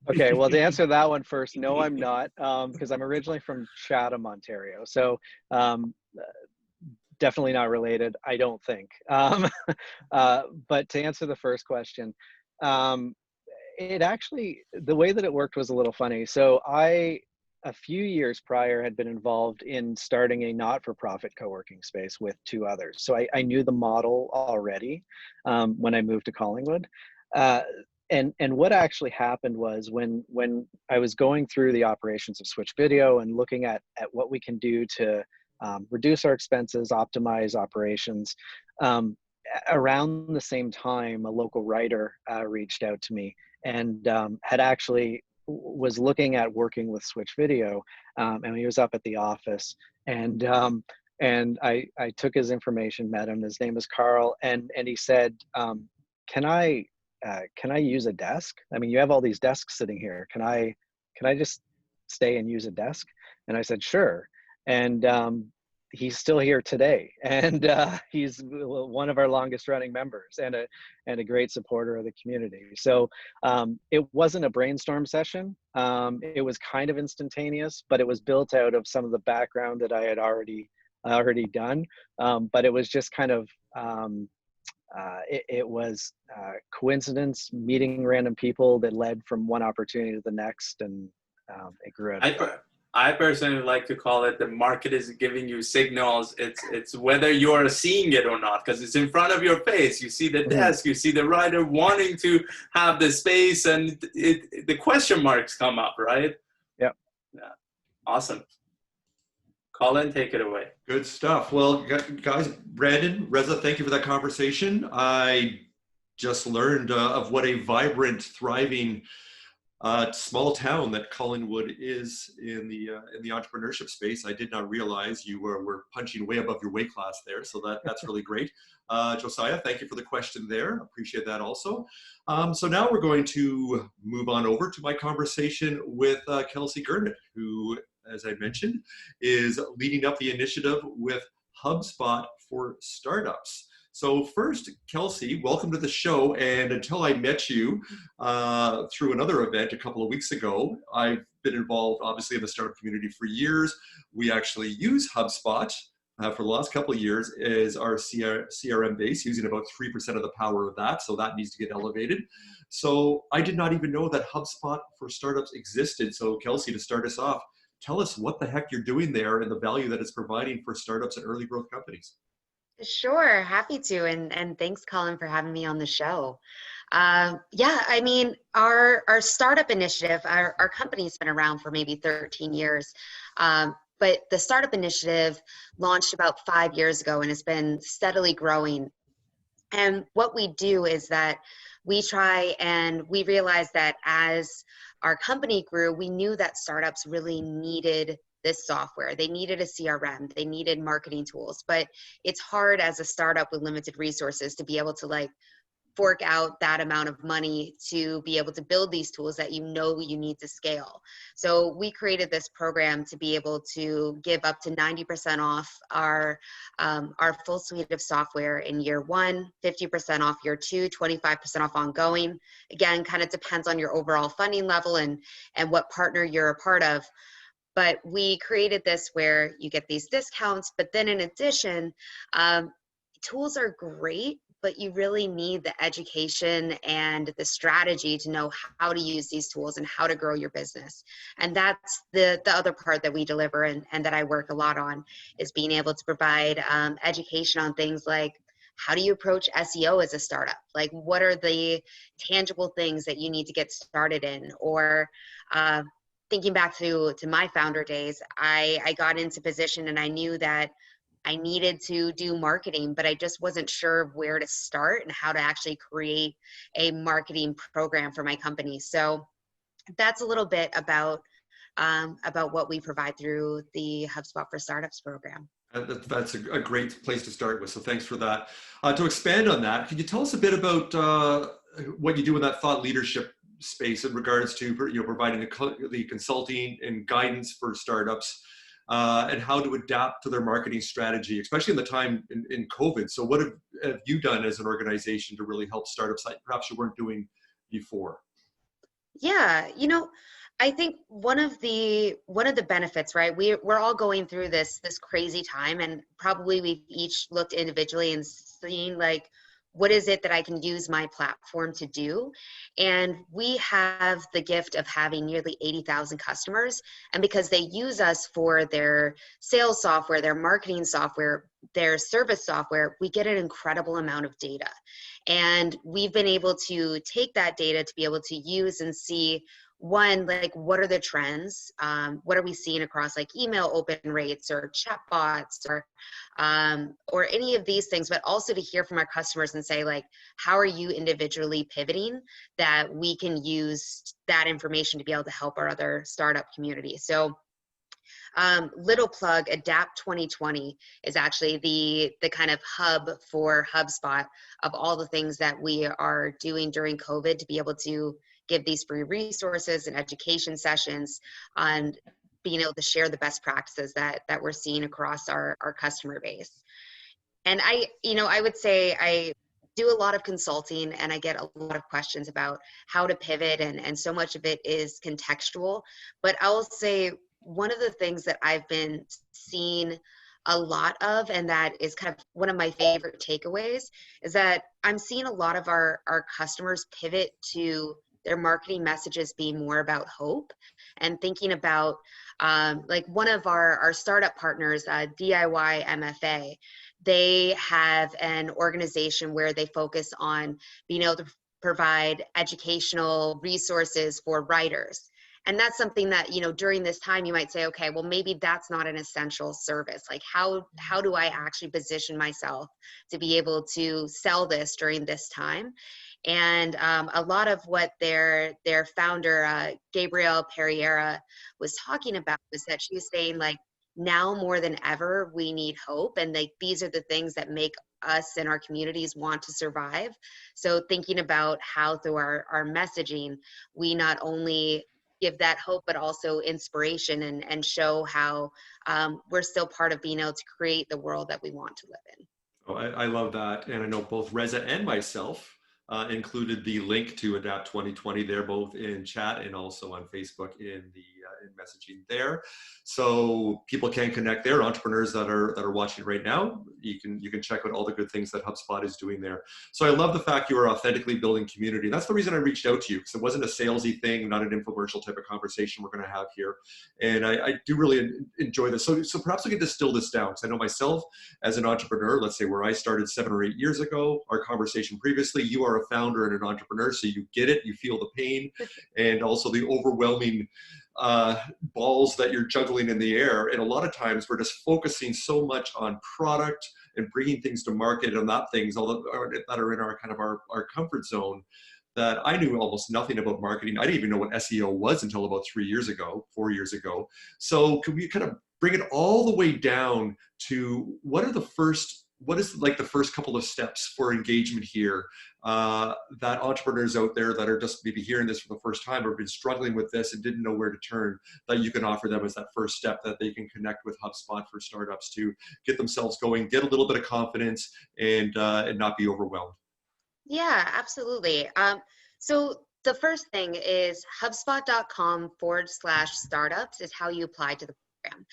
Okay, well, to answer that one first, no, I'm not, because I'm originally from Chatham, Ontario. So definitely not related, I don't think. But to answer the first question, it actually, the way that it worked was a little funny. So a few years prior, had been involved in starting a not-for-profit co-working space with 2 others. So I knew the model already when I moved to Collingwood. And what actually happened was when I was going through the operations of Switch Video and looking at what we can do to reduce our expenses, optimize operations, around the same time, a local writer reached out to me and had actually was looking at working with Switch Video, and he was up at the office, and I took his information, met him. His name is Carl, and he said, can I use a desk? I mean, you have all these desks sitting here. Can I just stay and use a desk? And I said, sure. And he's still here today, and he's one of our longest running members and a great supporter of the community. So it wasn't a brainstorm session. It was kind of instantaneous, but it was built out of some of the background that I had already done. But it was just kind of it was coincidence, meeting random people that led from one opportunity to the next, and it grew out. I personally like to call it the market is giving you signals. It's whether you're seeing it or not, because it's in front of your face. You see the desk, you see the writer wanting to have the space, and the question marks come up, right? Yep. Yeah. Awesome. Colin, take it away. Good stuff. Well, guys, Brandon, Reza, thank you for that conversation. I just learned of what a vibrant, thriving small town that Collingwood is in the entrepreneurship space. I did not realize you were punching way above your weight class there, so that's really great. Josiah, thank you for the question there. Appreciate that also. So now we're going to move on over to my conversation with Kelsey Gernert, who, as I mentioned, is leading up the initiative with Hubspot for startups. So first, Kelsey, welcome to the show. And until I met you through another event a couple of weeks ago, I've been involved, obviously, in the startup community for years. We actually use Hubspot for the last couple of years as our CRM base, using about 3% of the power of that. So that needs to get elevated. So I did not even know that Hubspot for startups existed. So Kelsey, to start us off, tell us what the heck you're doing there and the value that it's providing for startups and early growth companies. Sure, happy to, and thanks, Colin, for having me on the show. Yeah, I mean, our startup initiative, our company's been around for maybe 13 years, but the startup initiative launched about 5 years ago and has been steadily growing. And what we do is that we try and we realized that as our company grew, we knew that startups really needed this software. They needed a CRM, they needed marketing tools, but it's hard as a startup with limited resources to be able to fork out that amount of money to be able to build these tools that you need to scale. So we created this program to be able to give up to 90% off our full suite of software in year 1, 50% off year 2, 25% off ongoing. Again, kind of depends on your overall funding level and what partner you're a part of. But we created this where you get these discounts, but then in addition, tools are great, but you really need the education and the strategy to know how to use these tools and how to grow your business. And that's the other part that we deliver and that I work a lot on, is being able to provide education on things like, how do you approach SEO as a startup? Like, what are the tangible things that you need to get started in? Or thinking back to my founder days, I got into position and I knew that I needed to do marketing, but I just wasn't sure where to start and how to actually create a marketing program for my company. So that's a little bit about what we provide through the HubSpot for Startups program. That's a great place to start with. So thanks for that. To expand on that, could you tell us a bit about what you do in that thought leadership space in regards to providing the consulting and guidance for startups and how to adapt to their marketing strategy, especially in the time in COVID? So what have you done as an organization to really help startups that perhaps you weren't doing before? Yeah, I think one of the benefits, right? We're all going through this crazy time, and probably we've each looked individually and seen what is it that I can use my platform to do? And we have the gift of having nearly 80,000 customers. And because they use us for their sales software, their marketing software, their service software, we get an incredible amount of data. And we've been able to take that data to be able to use and see, one, what are the trends? What are we seeing across email open rates or chatbots or any of these things, but also to hear from our customers and say, how are you individually pivoting that we can use that information to be able to help our other startup community. So little plug, Adapt 2020 is actually the kind of hub for HubSpot of all the things that we are doing during COVID to be able to give these free resources and education sessions on being able to share the best practices that we're seeing across our customer base. And I would say I do a lot of consulting and I get a lot of questions about how to pivot, and so much of it is contextual. But I will say one of the things that I've been seeing a lot of, and that is kind of one of my favorite takeaways, is that I'm seeing a lot of our customers pivot to their marketing messages being more about hope and thinking about one of our startup partners, DIY MFA. They have an organization where they focus on being able to provide educational resources for writers. And that's something that, during this time you might say, okay, well, maybe that's not an essential service. How do I actually position myself to be able to sell this during this time? And a lot of what their founder, Gabrielle Pereira, was talking about was that she was saying, like, now more than ever, we need hope. And like, these are the things that make us and our communities want to survive. So thinking about how through our messaging, we not only give that hope, but also inspiration, and show how we're still part of being able to create the world that we want to live in. Oh, I love that. And I know both Reza and myself included the link to Adapt 2020 there, both in chat and also on Facebook in the in messaging there. So people can connect there. Entrepreneurs that are watching right now, you can check out all the good things that HubSpot is doing there. So I love the fact you are authentically building community. That's the reason I reached out to you, because it wasn't a salesy thing, not an infomercial type of conversation we're going to have here. And I do really enjoy this. So perhaps we can distill this down, because I know myself as an entrepreneur, let's say where I started 7 or 8 years ago, our conversation previously, you are a founder and an entrepreneur, so you get it, you feel the pain, and also the overwhelming balls that you're juggling in the air. And a lot of times we're just focusing so much on product and bringing things to market and not things that are in our kind of our comfort zone, that I knew almost nothing about marketing. I didn't even know what SEO was until about 4 years ago. So can we kind of bring it all the way down to what is like the first couple of steps for engagement here, that entrepreneurs out there that are just maybe hearing this for the first time or have been struggling with this and didn't know where to turn, that you can offer them as that first step, that they can connect with HubSpot for startups to get themselves going, get a little bit of confidence, and not be overwhelmed? Yeah, absolutely. So the first thing is HubSpot.com/startups is how you apply to the program.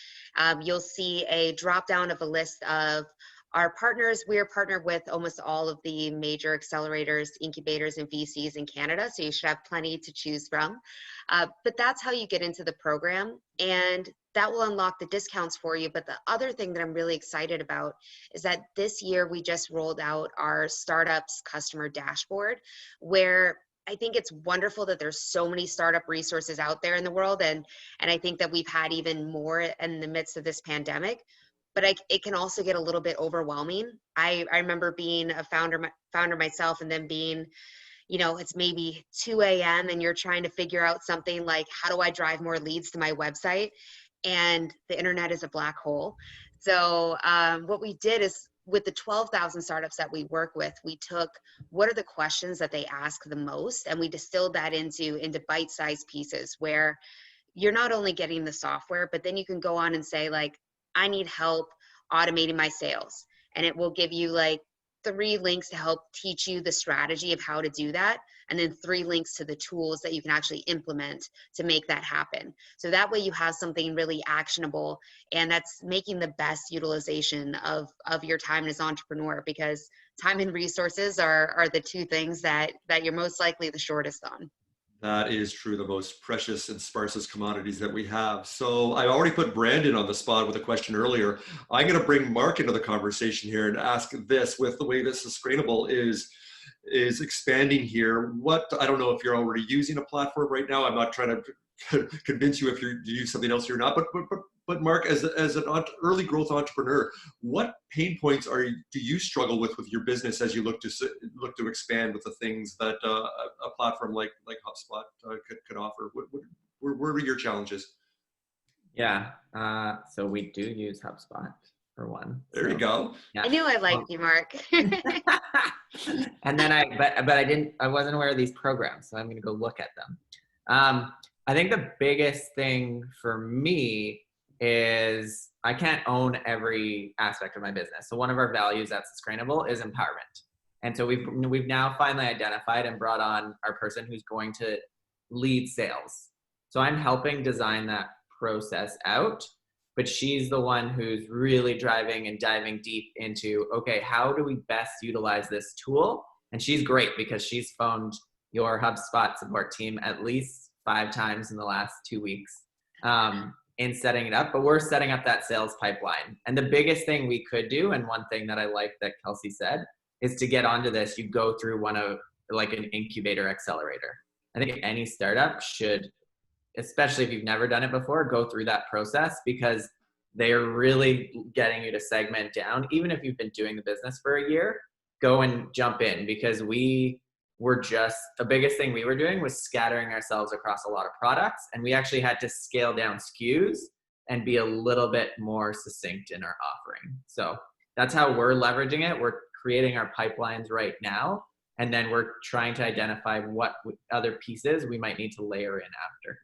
You'll see a drop down of a list of our partners. We are partnered with almost all of the major accelerators, incubators, and VCs in Canada, so you should have plenty to choose from. But that's how you get into the program, and that will unlock the discounts for you. But the other thing that I'm really excited about is that this year we just rolled out our startups customer dashboard, where I think it's wonderful that there's so many startup resources out there in the world, and I think that we've had even more in the midst of this pandemic. But it can also get a little bit overwhelming. I remember being a founder myself, and then being, it's maybe 2 a.m. and you're trying to figure out something like, how do I drive more leads to my website? And the internet is a black hole. So what we did is, with the 12,000 startups that we work with, we took what are the questions that they ask the most, and we distilled that into bite-sized pieces where you're not only getting the software, but then you can go on and say, like, I need help automating my sales. And it will give you like 3 links to help teach you the strategy of how to do that. And then 3 links to the tools that you can actually implement to make that happen. So that way you have something really actionable, and that's making the best utilization of your time as an entrepreneur, because time and resources are the 2 things that you're most likely the shortest on. That is true, the most precious and sparsest commodities that we have. So I already put Brandon on the spot with a question earlier. I'm going to bring Marc into the conversation here and ask this, with the way that Susgrainable is expanding here. I don't know if you're already using a platform right now. I'm not trying to convince you if you use something else or not, but Marc, as an early growth entrepreneur, what pain points do you struggle with your business as you look to expand with the things that a platform like HubSpot could offer? Where are your challenges? Yeah, so we do use HubSpot for one. There you go. Yeah. I knew I liked you, Marc. And then I wasn't aware of these programs, so I'm going to go look at them. I think the biggest thing for me is I can't own every aspect of my business. So one of our values at Susgrainable is empowerment. And so we've now finally identified and brought on our person who's going to lead sales. So I'm helping design that process out, but she's the one who's really driving and diving deep into, okay, how do we best utilize this tool? And she's great because she's phoned your HubSpot support team at least 5 times in the last 2 weeks in setting it up, but we're setting up that sales pipeline. And the biggest thing we could do, and one thing that I like that Kelsey said, is to get onto this, you go through one of like an incubator accelerator. I think any startup should, especially if you've never done it before, go through that process, because they are really getting you to segment down. Even if you've been doing the business for a year, go and jump in, because we the biggest thing we were doing was scattering ourselves across a lot of products, and we actually had to scale down SKUs and be a little bit more succinct in our offering. So that's how we're leveraging it. We're creating our pipelines right now, and then we're trying to identify what other pieces we might need to layer in after.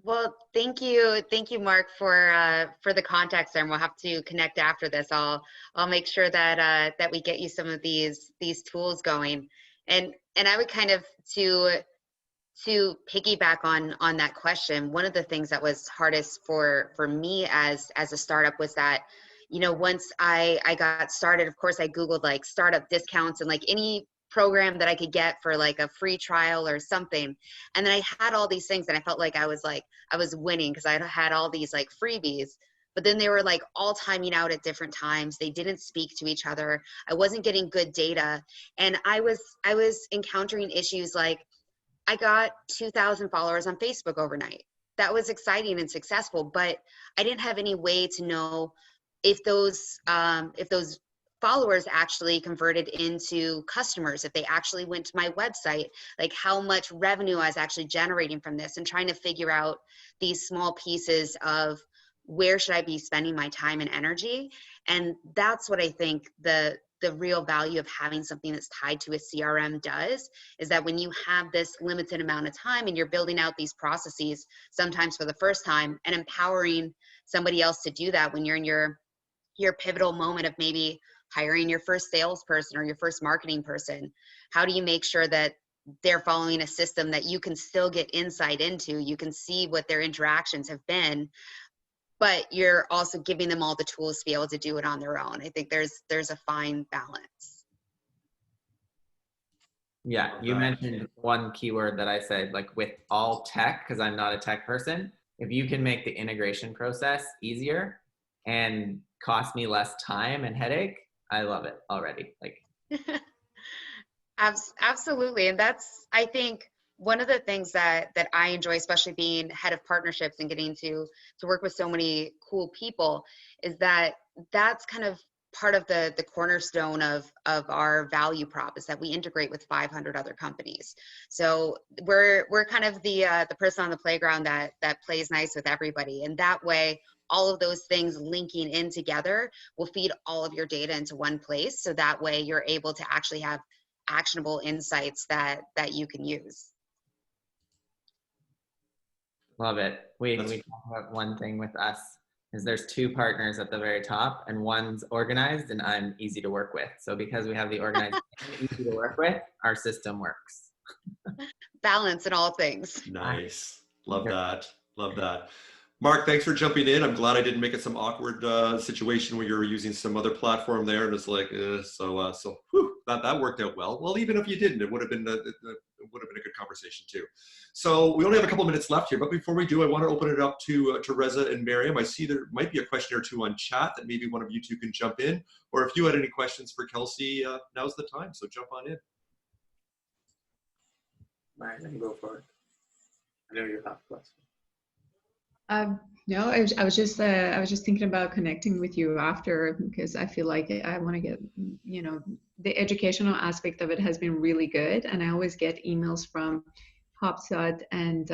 Well, thank you, Marc, for the context there, and we'll have to connect after this. I'll make sure that that we get you some of these tools going, and I would kind of to piggyback on that question. One of the things that was hardest for me as a startup was that, you know, once I got started, of course, I Googled like startup discounts and like any program that I could get for like a free trial or something. And then I had all these things and I felt like I was winning because I had all these like freebies, but then they were like all timing out at different times. They didn't speak to each other. I wasn't getting good data. And I was encountering issues like I got 2,000 followers on Facebook overnight. That was exciting and successful, but I didn't have any way to know if those followers actually converted into customers, if they actually went to my website, like how much revenue I was actually generating from this, and trying to figure out these small pieces of where should I be spending my time and energy. And that's what I think the real value of having something that's tied to a CRM does, is that when you have this limited amount of time and you're building out these processes, sometimes for the first time, and empowering somebody else to do that when you're in your pivotal moment of maybe hiring your first salesperson or your first marketing person, how do you make sure that they're following a system that you can still get insight into, you can see what their interactions have been, but you're also giving them all the tools to be able to do it on their own. I think there's a fine balance. Yeah, you mentioned one keyword that I said, like with all tech, because I'm not a tech person, if you can make the integration process easier and cost me less time and headache, I love it already. Like, absolutely. And that's, I think, one of the things that I enjoy, especially being head of partnerships and getting to work with so many cool people, is that that's kind of part of the cornerstone of our value prop, is that we integrate with 500 other companies. So we're kind of the person on the playground that plays nice with everybody. And that way, all of those things linking in together will feed all of your data into one place. So that way you're able to actually have actionable insights that you can use. love it. We talk about one thing with us is there's two partners at the very top, and one's organized and I'm easy to work with. So because we have the organized and easy to work with, our system works. Balance in all things. Nice. Love that. Love that. Marc, thanks for jumping in. I'm glad I didn't make it some awkward situation where you were using some other platform there, and it's like, so whew, that worked out well. Well, even if you didn't, it would have been a good conversation too. So we only have a couple minutes left here, but before we do, I want to open it up to Reza and Maryam. I see there might be a question or two on chat that maybe one of you two can jump in, or if you had any questions for Kelsey, now's the time. So jump on in. Right, then go for it. I know you have a question. No, I was just thinking about connecting with you after, because I feel like I want to get, the educational aspect of it has been really good, and I always get emails from Hubspot and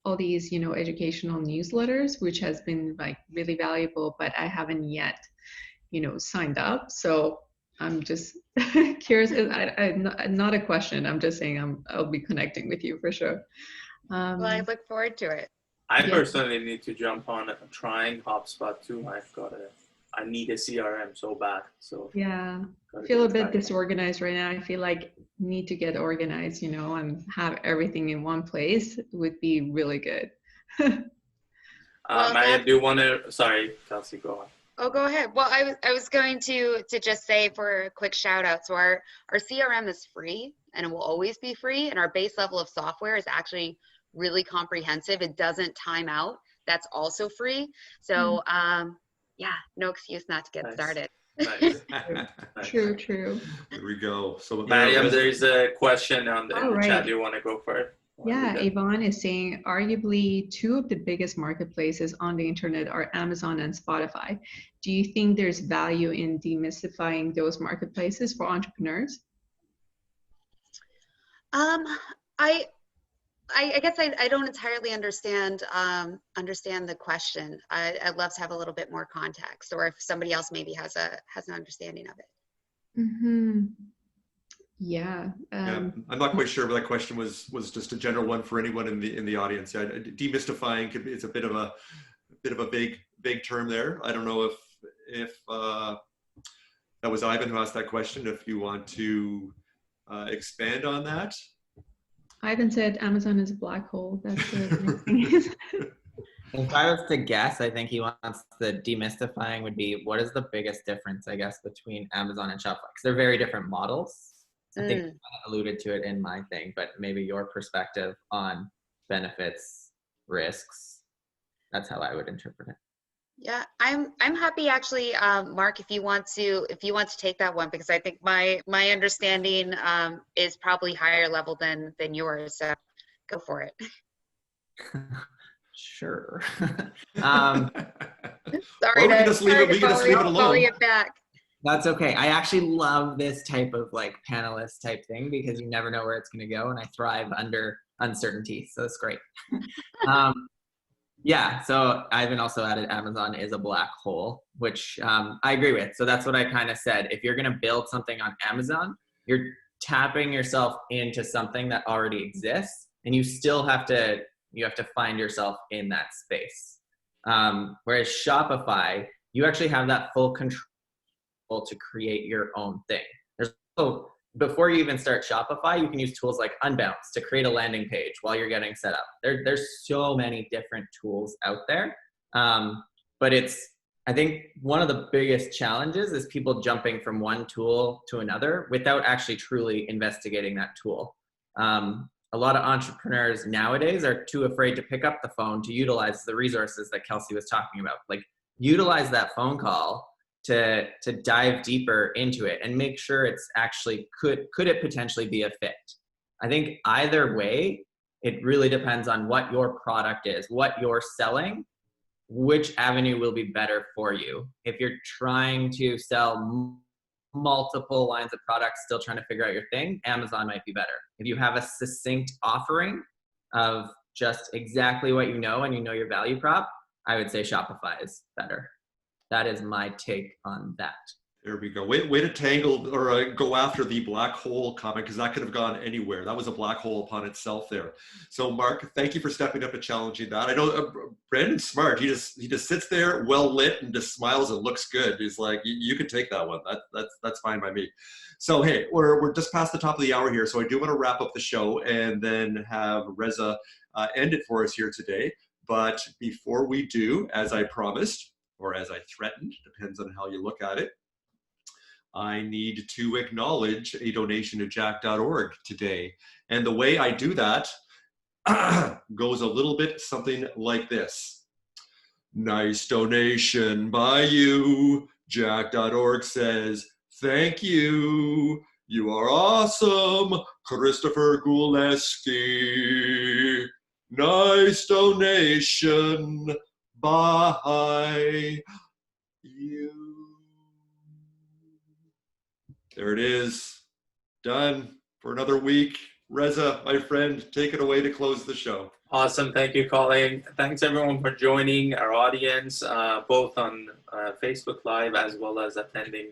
all these, educational newsletters, which has been like really valuable, but I haven't yet, signed up. So I'm just curious. Not a question. I'm just saying I'll be connecting with you for sure. Well, I look forward to it. I personally need to jump on trying Hubspot too. I need a CRM so bad. So yeah, I feel a bit disorganized right now. I feel like need to get organized, and have everything in one place would be really good. I do want to. Sorry, Kelsey, go on. Oh, go ahead. Well, I was going to just say for a quick shout out. So our CRM is free, and it will always be free. And our base level of software is actually really comprehensive. It doesn't time out. That's also free. So no excuse not to get started. Nice. True. There we go. So Maryam, there's a question on the chat. Do you want to go for it? Yeah, Yvonne is saying arguably two of the biggest marketplaces on the internet are Amazon and Spotify. Do you think there's value in demystifying those marketplaces for entrepreneurs? I I guess I don't entirely understand understand the question. I'd love to have a little bit more context, or if somebody else maybe has an understanding of it. Mm-hmm. Yeah. Yeah, I'm not quite sure, but that question was just a general one for anyone in the audience. Yeah, demystifying could be, it's a bit of a vague term there. I don't know if that was Ivan who asked that question. If you want to expand on that. Ivan said Amazon is a black hole. That's the thing. If I was to guess, I think he wants the demystifying would be, what is the biggest difference, I guess, between Amazon and Shopify? Because they're very different models. I think I alluded to it in my thing, but maybe your perspective on benefits, risks, that's how I would interpret it. Yeah, I'm happy actually, Mark, if you want to take that one, because I think my understanding is probably higher level than yours. So go for it. Sure. Sorry or we can just leave it alone. You back. That's okay. I actually love this type of like panelist type thing because you never know where it's going to go, and I thrive under uncertainty. So it's great. Yeah. So Ivan also added Amazon is a black hole, which I agree with. So that's what I kind of said. If you're going to build something on Amazon, you're tapping yourself into something that already exists, and you still have to find yourself in that space. Whereas Shopify, you actually have that full control to create your own thing. Before you even start Shopify, you can use tools like Unbounce to create a landing page while you're getting set up. There's so many different tools out there. But I think one of the biggest challenges is people jumping from one tool to another without actually truly investigating that tool. A lot of entrepreneurs nowadays are too afraid to pick up the phone to utilize the resources that Kelsey was talking about. Like, utilize that phone call to dive deeper into it and make sure it's actually, could it potentially be a fit? I think either way, it really depends on what your product is, what you're selling, which avenue will be better for you. If you're trying to sell multiple lines of products, still trying to figure out your thing, Amazon might be better. If you have a succinct offering of just exactly what you know and you know your value prop, I would say Shopify is better. That is my take on that. There we go. Way to tangle or go after the black hole comment, because that could have gone anywhere. That was a black hole upon itself there. So Marc, thank you for stepping up and challenging that. I know Brandon's smart. He just sits there well lit and just smiles and looks good. He's like, you can take that one. That's fine by me. So hey, we're just past the top of the hour here. So I do want to wrap up the show and then have Reza end it for us here today. But before we do, as I promised, or as I threatened, depends on how you look at it, I need to acknowledge a donation to jack.org today. And the way I do that goes a little bit something like this. Nice donation by you. Jack.org says, thank you. You are awesome, Christopher Guleski. Nice donation by you. There it is. Done for another week. Reza, my friend, take it away to close the show. Awesome. Thank you, Colin. Thanks, everyone, for joining our audience, both on Facebook Live as well as attending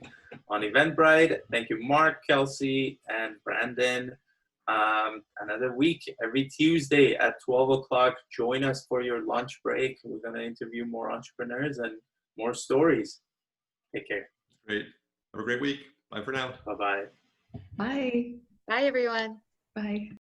on Eventbrite. Thank you, Marc, Kelsey, and Brandon. Another week, every Tuesday at 12 o'clock. Join us for your lunch break. We're going to interview more entrepreneurs and more stories. Take care. Great. Have a great week. Bye for now. Bye-bye. Bye. Bye, everyone. Bye.